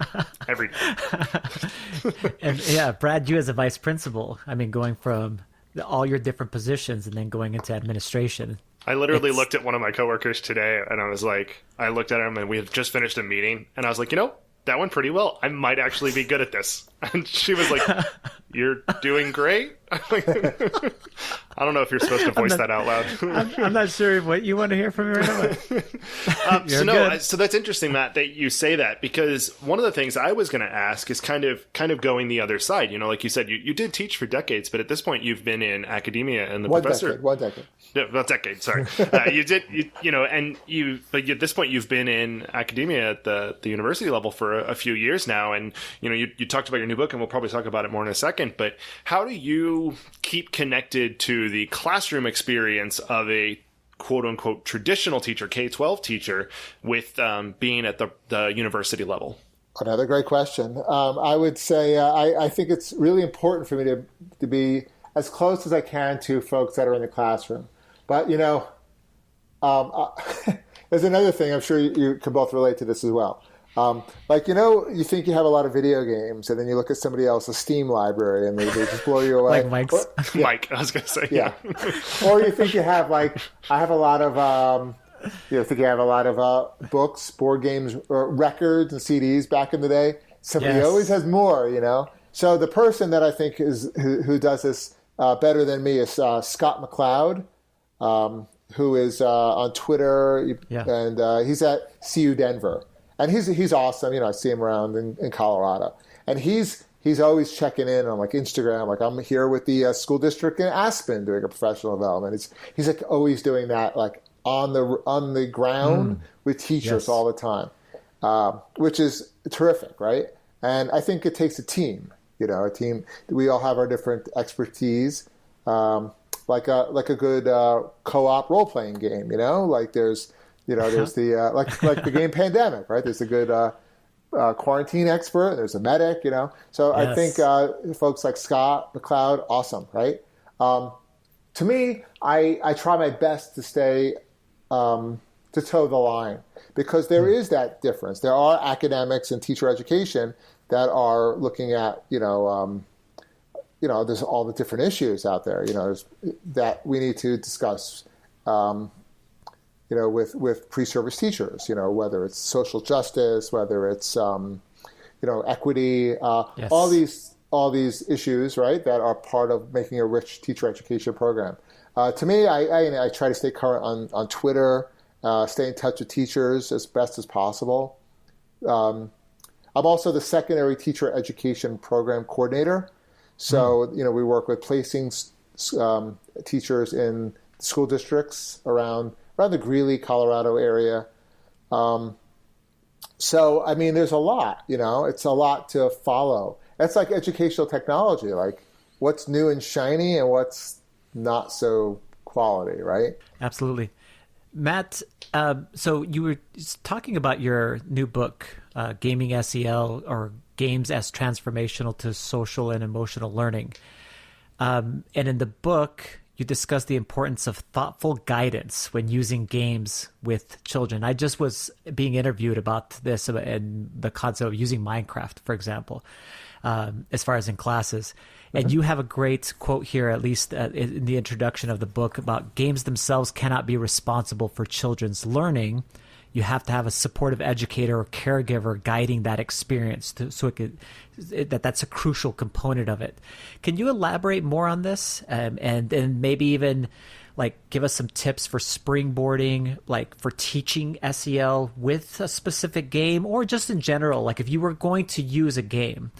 Every day. And Brad, you as a vice principal, going from all your different positions and then going into administration. I literally looked at one of my coworkers today, and I was like, I looked at him, and we had just finished a meeting, and I was like, that went pretty well. I might actually be good at this. And she was like, you're doing great. I don't know if you're supposed to voice that out loud. I'm not sure what you want to hear from me right now. So that's interesting, Matt, that you say that, because one of the things I was going to ask is kind of going the other side. Like you said, you did teach for decades, but at this point you've been in academia, and the professor. One decade. Well, decade, sorry. You did, but at this point you've been in academia at the university level for a few years now, and you talked about your new book, and we'll probably talk about it more in a second. But how do you keep connected to the classroom experience of a quote unquote traditional teacher, K-12 teacher, with being at the university level? Another great question. I would say I think it's really important for me to be as close as I can to folks that are in the classroom. But, there's another thing. I'm sure you can both relate to this as well. You think you have a lot of video games, and then you look at somebody else's Steam library, and they just blow you away. Like Mike's. Mike, I was going to say. Yeah. Or you think you have, I have a lot of, think you have a lot of books, board games, or records and CDs back in the day. Somebody always has more, So the person that I think who does this better than me is Scott McLeod, who is on Twitter, and he's at CU Denver. And he's awesome. I see him around in Colorado. And he's always checking in on Instagram. I'm here with the school district in Aspen doing a professional development. He's always doing that on the ground with teachers all the time, which is terrific, right? And I think it takes a team. A team. We all have our different expertise. Like a good co-op role playing game. There's the like the game Pandemic, right? There's a good quarantine expert. There's a medic, So I think folks like Scott McLeod, awesome, right? To me, I try my best to stay to toe the line, because there is that difference. There are academics in teacher education that are looking at there's all the different issues out there, that we need to discuss. With pre-service teachers, whether it's social justice, whether it's, equity, all these issues, right, that are part of making a rich teacher education program. To me, I try to stay current on Twitter, stay in touch with teachers as best as possible. I'm also the secondary teacher education program coordinator. So, we work with placing teachers in school districts around the Greeley, Colorado area. So, there's a lot, it's a lot to follow. That's like educational technology, what's new and shiny and what's not so quality, right? Absolutely. Matt, so you were talking about your new book, Gaming SEL, or Games as Transformational to Social and Emotional Learning. And in the book, you discuss the importance of thoughtful guidance when using games with children. I just was being interviewed about this and the concept of using Minecraft, for example, as far as in classes. And you have a great quote here, at least in the introduction of the book, about games themselves cannot be responsible for children's learning. You have to have a supportive educator or caregiver guiding that experience that's a crucial component of it. Can you elaborate more on this and maybe even give us some tips for springboarding, for teaching SEL with a specific game, or just in general, if you were going to use a game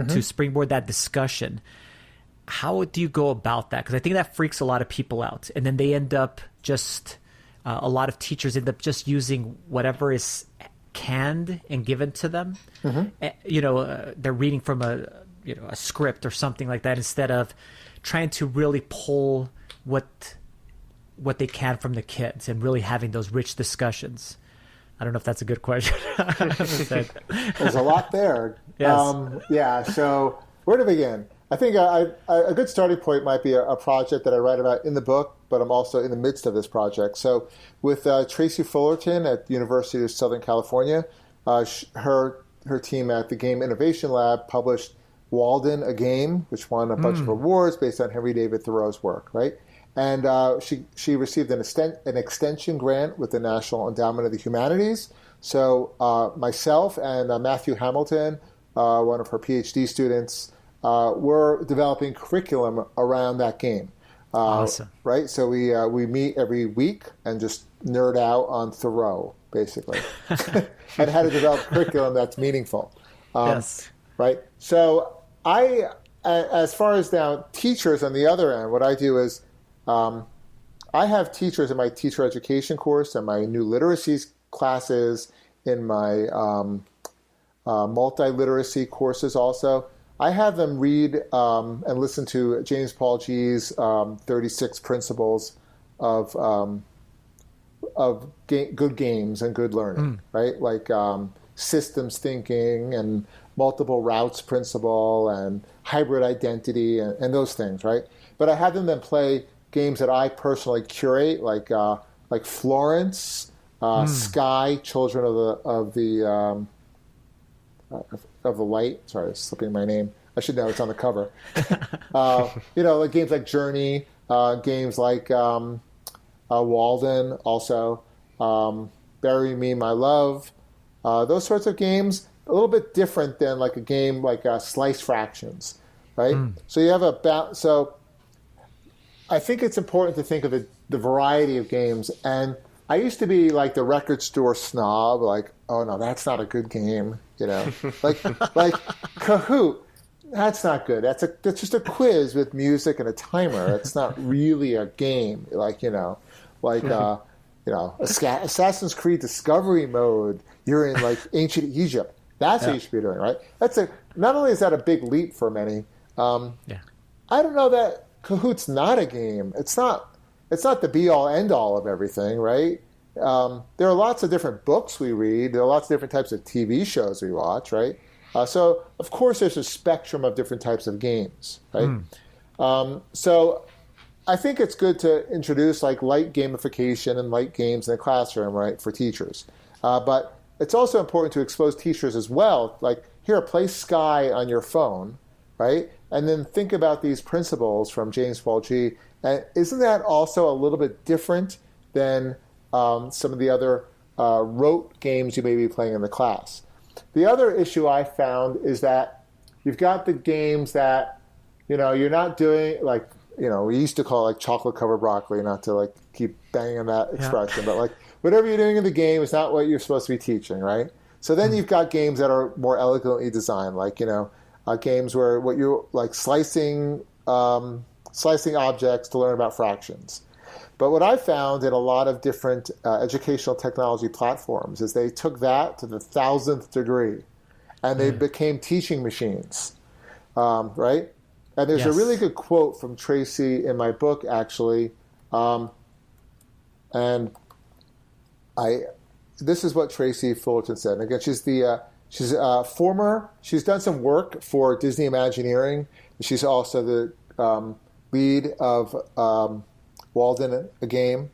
to springboard that discussion, how do you go about that? Because I think that freaks a lot of people out, and then they end up just a lot of teachers end up just using whatever is canned and given to them. They're reading from a script or something like that, instead of trying to really pull what they can from the kids and really having those rich discussions. I don't know if that's a good question. There's a lot there. Yes. So where to begin? I think a good starting point might be a project that I write about in the book, but I'm also in the midst of this project. So with Tracy Fullerton at the University of Southern California, her team at the Game Innovation Lab published Walden, a Game, which won a bunch of awards based on Henry David Thoreau's work, right? And she received an extension grant with the National Endowment of the Humanities. So myself and Matthew Hamilton, one of her PhD students, were developing curriculum around that game. Awesome. Right? So we meet every week and just nerd out on Thoreau, basically, and how to develop curriculum that's meaningful. Yes. Right? So as far as now teachers on the other end, what I do is I have teachers in my teacher education course and my new literacy classes, in my multi-literacy courses also. I have them read and listen to James Paul G's 36 Principles of good games and good learning, right? Like systems thinking and multiple routes principle and hybrid identity and those things, right? But I have them then play games that I personally curate, like Florence, Sky, Children of the Light. Sorry, it's slipping my name. I should know, it's on the cover. Like games like Journey, games like Walden, also Bury Me, My Love. Those sorts of games, a little bit different than like a game like Slice Fractions, right? So you have so I think it's important to think of the variety of games. And I used to be like the record store snob, like, oh no, that's not a good game, like Kahoot. That's not good. That's just a quiz with music and a timer. It's not really a game, Assassin's Creed Discovery Mode. You're in like ancient Egypt. That's what you should be doing, right? Not only is that a big leap for many. I don't know that Kahoot's not a game. It's not the be-all, end-all of everything, right? There are lots of different books we read. There are lots of different types of TV shows we watch, right? So, of course, there's a spectrum of different types of games, right? So I think it's good to introduce like light gamification and light games in the classroom, right, for teachers. But it's also important to expose teachers as well. Like, here, play Sky on your phone, right? And then think about these principles from James Paul G. And isn't that also a little bit different than some of the other rote games you may be playing in the class? The other issue I found is that you've got the games that, you're not doing, like, we used to call it like chocolate covered broccoli, not to like keep banging on that expression, but like whatever you're doing in the game is not what you're supposed to be teaching, right? So then you've got games that are more elegantly designed, like, games where what you're like slicing objects to learn about fractions. But what I found in a lot of different educational technology platforms is they took that to the 1,000th degree, and they became teaching machines, right? And there's a really good quote from Tracy in my book, actually, and this is what Tracy Fullerton said. And again, she's done some work for Disney Imagineering. She's also the lead of Walden, a game,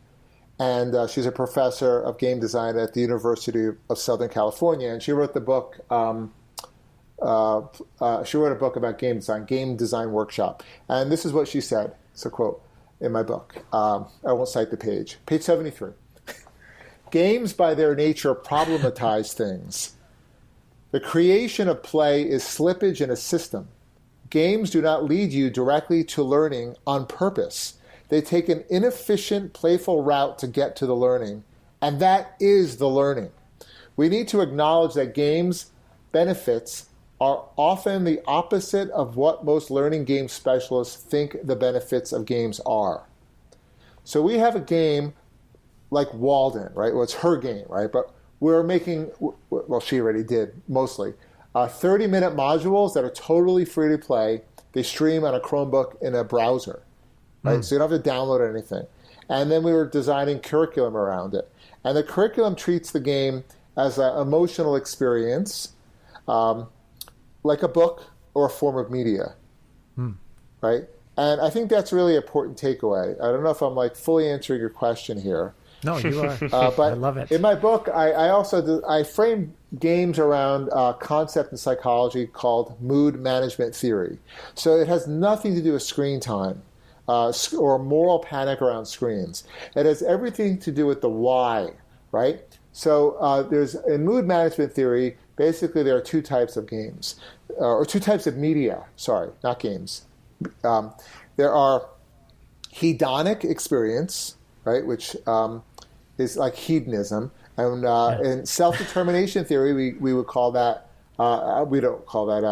and she's a professor of game design at the University of Southern California. And she wrote the book. She wrote a book about game design workshop. And this is what she said. It's a quote in my book. I won't cite the page. Page 73. Games, by their nature, problematize things. The creation of play is slippage in a system. Games do not lead you directly to learning on purpose. They take an inefficient, playful route to get to the learning, and that is the learning. We need to acknowledge that games' benefits are often the opposite of what most learning game specialists think the benefits of games are. So we have a game like Walden, right? Well, it's her game, right? But we're making, well, she already did, mostly, 30-minute modules that are totally free to play. They stream on a Chromebook in a browser, right? So you don't have to download anything. And then we were designing curriculum around it. And the curriculum treats the game as an emotional experience, like a book or a form of media, right? And I think that's really an important takeaway. I don't know if I'm like fully answering your question here. No, you are. But I love it. In my book, I frame games around a concept in psychology called mood management theory. So it has nothing to do with screen time. or moral panic around screens. It has everything to do with the why, right? So there's in mood management theory, basically there are two types of games, or two types of media. Sorry, not games. There are hedonic experience, right, which is like hedonism. And in self-determination theory, we would call that, we don't call that,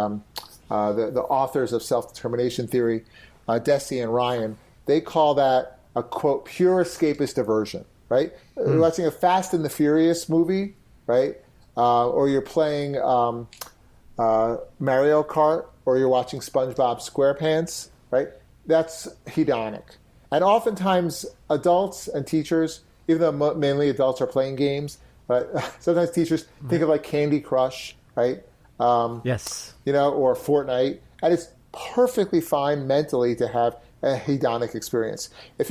the authors of self-determination theory, Deci and Ryan, they call that a, quote, pure escapist diversion, right? You're watching a Fast and the Furious movie, right? Or you're playing Mario Kart, or you're watching SpongeBob SquarePants, right? That's hedonic. And oftentimes adults and teachers, even though mainly adults are playing games, but sometimes teachers think of like Candy Crush, right? Yes. You know, or Fortnite. And it's perfectly fine mentally to have a hedonic experience. If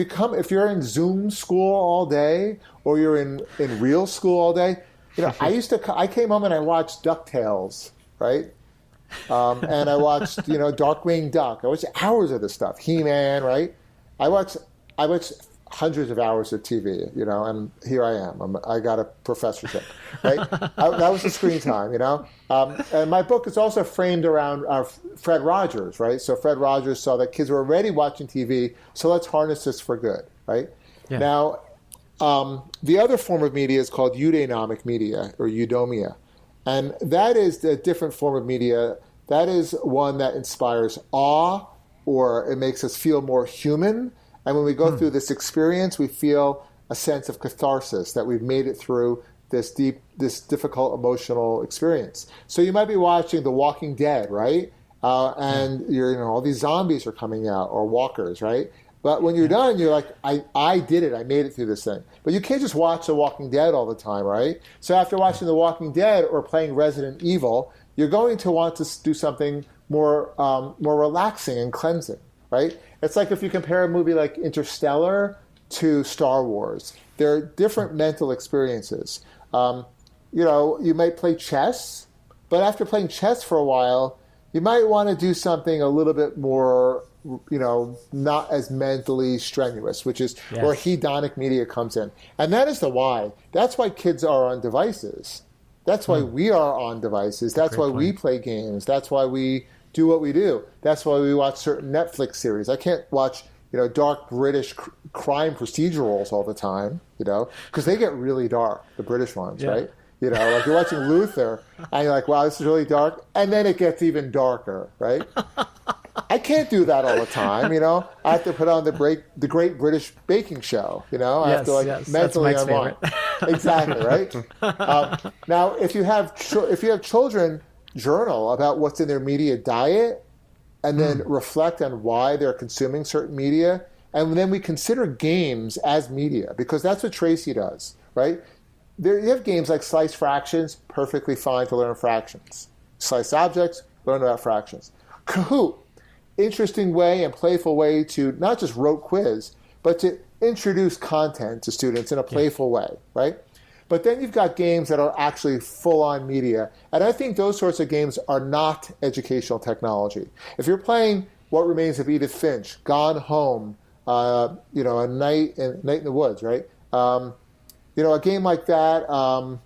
you're in Zoom school all day, or you're in real school all day, you know, I came home and I watched DuckTales, right? And I watched, you know, Darkwing Duck. I watched hours of this stuff. He-Man, right? I watched hundreds of hours of TV, you know, and here I am. I got a professorship, right? That was the screen time, you know. And my book is also framed around Fred Rogers, right? So Fred Rogers saw that kids were already watching TV, so let's harness this for good, right? Yeah. Now, the other form of media is called eudaimomic media, or eudaimonia. And that is a different form of media. That is one that inspires awe, or it makes us feel more human. And when we go through this experience, we feel a sense of catharsis, that we've made it through this difficult emotional experience. So you might be watching The Walking Dead, right? And all these zombies are coming out, or walkers, right? But when you're done, you're like, I did it. I made it through this thing. But you can't just watch The Walking Dead all the time, right? So after watching The Walking Dead or playing Resident Evil, you're going to want to do something more relaxing and cleansing, right? It's like if you compare a movie like Interstellar to Star Wars. There are different mental experiences. You know, you might play chess, but after playing chess for a while, you might want to do something a little bit more, you know, not as mentally strenuous, which is where hedonic media comes in. And that is the why. That's why kids are on devices. That's why we are on devices. That's why we play games. That's why we do what we do. That's why we watch certain Netflix series. I can't watch, you know, dark British crime procedurals all the time, you know, because they get really dark, the British ones, right? You know, like you're watching Luther, and you're like, wow, this is really dark. And then it gets even darker, right? I can't do that all the time, you know. I have to put on the Great British Baking Show, you know. I have to like mentally unwind. Exactly, right? Now, if you have children, journal about what's in their media diet, and then reflect on why they're consuming certain media, and then we consider games as media, because that's what Tracy does, right? You have games like Slice Fractions, perfectly fine to learn fractions. Slice Objects, learn about fractions. Kahoot, interesting way and playful way to not just rote quiz, but to introduce content to students in a playful way, right? But then you've got games that are actually full-on media. And I think those sorts of games are not educational technology. If you're playing What Remains of Edith Finch, Gone Home, you know, A Night in the Woods, right? You know, a game like that,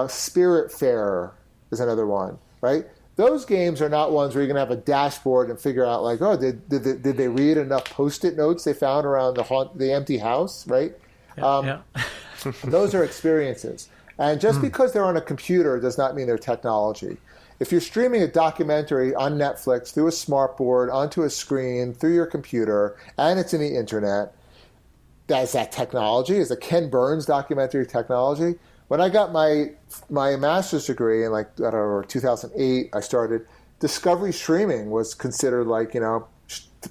Spirit Fair is another one, right? Those games are not ones where you're going to have a dashboard and figure out like, oh, did they read enough Post-it notes they found around the empty house, right? Those are experiences. And just because they're on a computer does not mean they're technology. If you're streaming a documentary on Netflix through a smartboard, onto a screen, through your computer, and it's in the internet, is that technology? Is a Ken Burns documentary technology? When I got my master's degree in 2008, I started, discovery streaming was considered like, you know,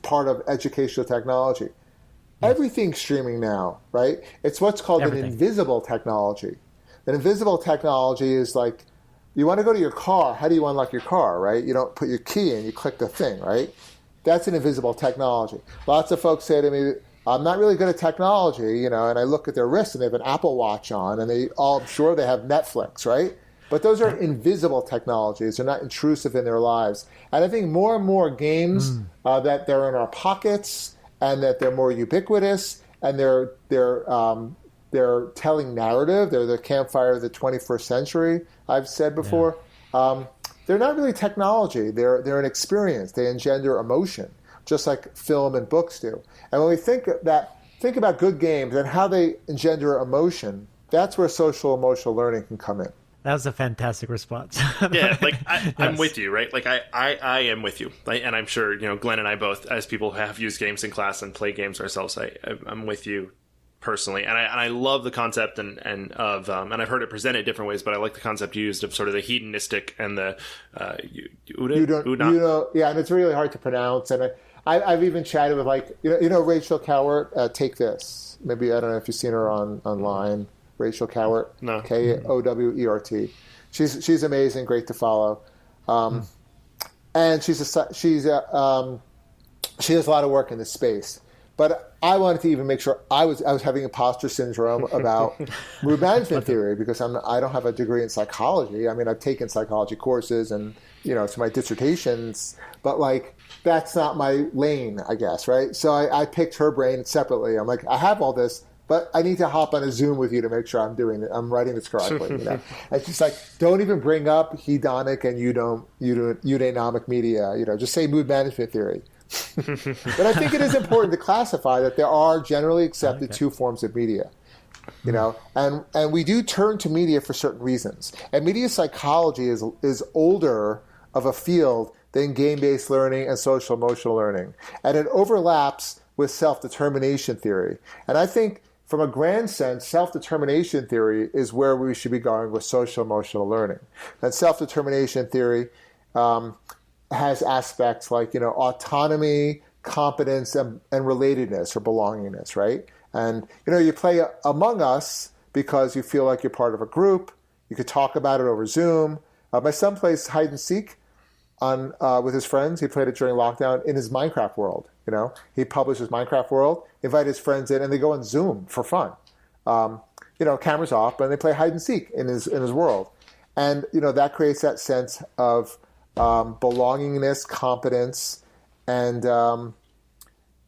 part of educational technology. Everything's streaming now, right? It's what's called an invisible technology. An invisible technology is like, you want to go to your car, how do you unlock your car, right? You don't put your key in, you click the thing, right? That's an invisible technology. Lots of folks say to me, I'm not really good at technology, you know, and I look at their wrists and they have an Apple Watch on, and I'm sure they have Netflix, right? But those are invisible technologies. They're not intrusive in their lives. And I think more and more games that they're in our pockets, and that they're more ubiquitous, and they're telling narrative. They're the campfire of the 21st century, I've said before. Yeah. They're not really technology. They're an experience. They engender emotion, just like film and books do. And when we think about good games and how they engender emotion, that's where social emotional learning can come in. That was a fantastic response. Yeah, like I'm with you, right? Like I am with you, and I'm sure Glenn and I both, as people who have used games in class and play games ourselves, I'm with you personally, and I love the concept and I've heard it presented different ways, but I like the concept used of sort of the hedonistic and the yeah, and it's really hard to pronounce. And I've even chatted with Rachel Cowart. Take This. Maybe I don't know if you've seen her online. Rachel Cowart, no. Kowert. She's amazing, great to follow, and she does a lot of work in this space. But I wanted to even make sure I was having imposter syndrome about mood management theory, because I don't have a degree in psychology. I mean, I've taken psychology courses and to my dissertations, but that's not my lane, I guess, right? So I picked her brain separately. I'm like, I have all this, but I need to hop on a Zoom with you to make sure I'm writing this correctly. And she's like, don't even bring up hedonic and eudaimomic media. Just say mood management theory. But I think it is important to classify that there are generally accepted two forms of media. And we do turn to media for certain reasons. And media psychology is older of a field than game-based learning and social emotional learning, and it overlaps with self-determination theory. And I think, from a grand sense, self-determination theory is where we should be going with social-emotional learning. And self-determination theory has aspects like, autonomy, competence, and relatedness or belongingness, right? And, you play Among Us because you feel like you're part of a group. You could talk about it over Zoom. My son plays hide and seek with his friends. He played it during lockdown in his Minecraft world. He published his Minecraft world, invite his friends in, and they go on Zoom for fun. Cameras off, but they play hide and seek in his world. And, that creates that sense of belongingness, competence, and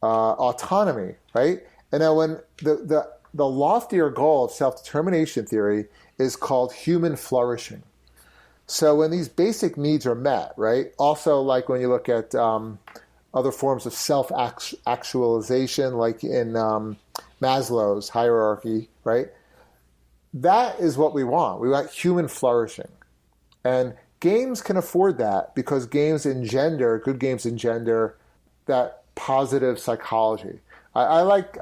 autonomy, right? And now when the loftier goal of self-determination theory is called human flourishing. So when these basic needs are met, right? Also, like when you look at other forms of self-actualization, like in Maslow's hierarchy, right? That is what we want. We want human flourishing. And games can afford that because good games engender that positive psychology. I like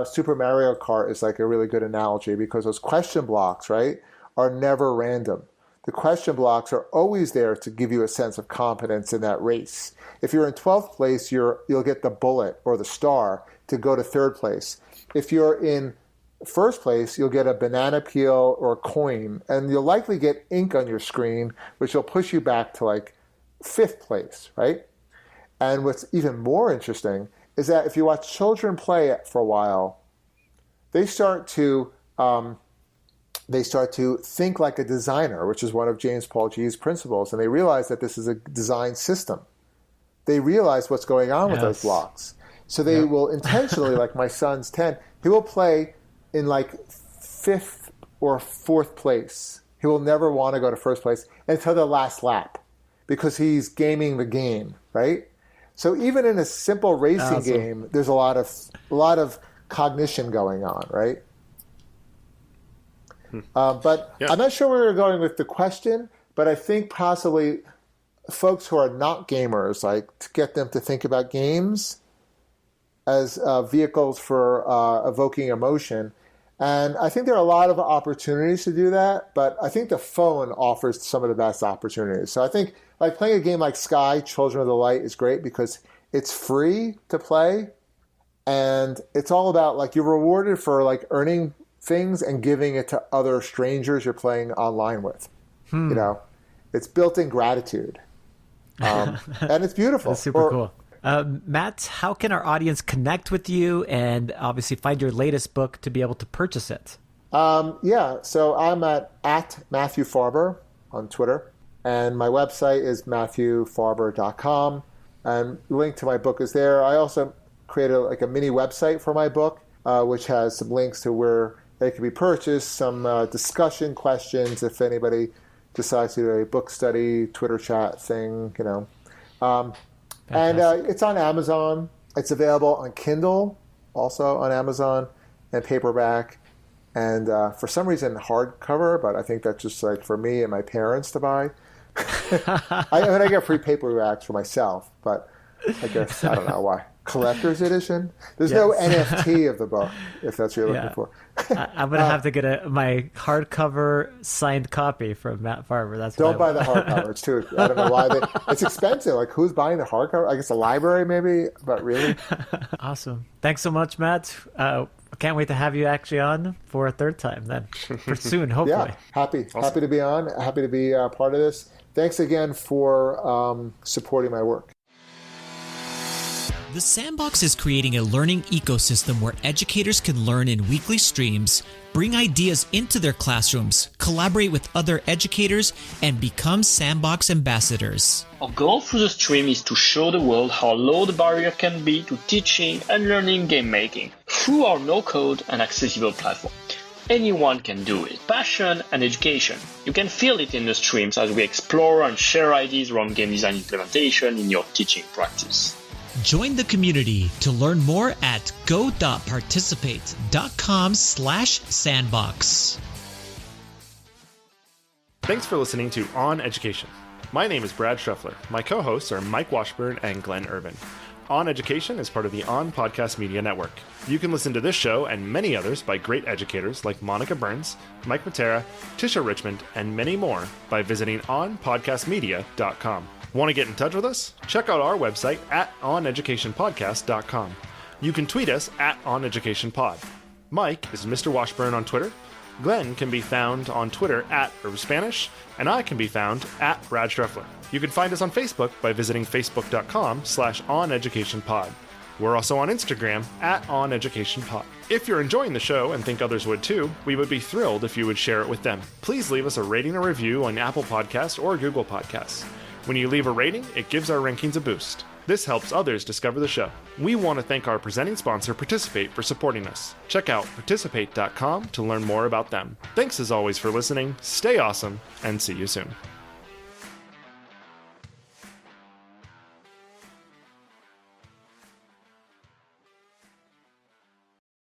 Super Mario Kart is like a really good analogy, because those question blocks, right, are never random. The question blocks are always there to give you a sense of competence in that race. If you're in 12th place, you'll get the bullet or the star to go to 3rd place. If you're in 1st place, you'll get a banana peel or a coin, and you'll likely get ink on your screen, which will push you back to 5th place, right? And what's even more interesting is that if you watch children play it for a while, they start to think like a designer, which is one of James Paul Gee's principles, and they realize that this is a design system. They realize what's going on with those blocks. So they will intentionally, like my son's 10, he will play in 5th or 4th place. He will never want to go to 1st place until the last lap, because he's gaming the game, right? So even in a simple racing game, there's a lot of cognition going on, right? But I'm not sure where we're going with the question, but I think possibly folks who are not gamers, to get them to think about games as vehicles for evoking emotion. And I think there are a lot of opportunities to do that, but I think the phone offers some of the best opportunities. So I think playing a game like Sky, Children of the Light, is great because it's free to play, and it's all about you're rewarded for earning things and giving it to other strangers you're playing online with. It's built-in gratitude, and it's beautiful. That's super cool. Matt, how can our audience connect with you and obviously find your latest book to be able to purchase it? So I'm at Matthew Farber on Twitter, and my website is matthewfarber.com, and the link to my book is there. I also created like a mini website for my book, which has some links to where they can be purchased, some discussion questions if anybody decides to do a book study, Twitter chat thing, and it's on Amazon. It's available on Kindle, also on Amazon, and paperback, and for some reason hardcover, but I think that's just like for me and my parents to buy. I get free paperbacks for myself, but I guess I don't know why. Collector's edition? There's no NFT of the book, if that's what you're looking for. I'm going to have to get my hardcover signed copy from Matt Farber. That's Don't buy the hardcover. It's too, I don't know why. It's expensive. Like, who's buying the hardcover? I guess a library, maybe, but really? Awesome. Thanks so much, Matt. I can't wait to have you actually on for a third time then. For soon, hopefully. Yeah, happy to be on. Happy to be part of this. Thanks again for supporting my work. The Sandbox is creating a learning ecosystem where educators can learn in weekly streams, bring ideas into their classrooms, collaborate with other educators, and become Sandbox ambassadors. Our goal through the stream is to show the world how low the barrier can be to teaching and learning game making through our no-code and accessible platform. Anyone can do it. Passion and education. You can feel it in the streams as we explore and share ideas around game design implementation in your teaching practice. Join the community to learn more at go.participate.com/sandbox. Thanks for listening to OnEducation. My name is Brad Schruffler. My co-hosts are Mike Washburn and Glenn Urban. OnEducation is part of the On Podcast Media Network. You can listen to this show and many others by great educators like Monica Burns, Mike Matera, Tisha Richmond, and many more by visiting onpodcastmedia.com. Want to get in touch with us? Check out our website at oneducationpodcast.com. You can tweet us at oneducationpod. Mike is Mr. Washburn on Twitter. Glenn can be found on Twitter at herbspanish, and I can be found at Brad Schruffler. You can find us on Facebook by visiting facebook.com/oneducationpod. We're also on Instagram at oneducationpod. If you're enjoying the show and think others would too, we would be thrilled if you would share it with them. Please leave us a rating or review on Apple Podcasts or Google Podcasts. When you leave a rating, it gives our rankings a boost. This helps others discover the show. We want to thank our presenting sponsor, Participate, for supporting us. Check out participate.com to learn more about them. Thanks as always for listening, stay awesome, and see you soon.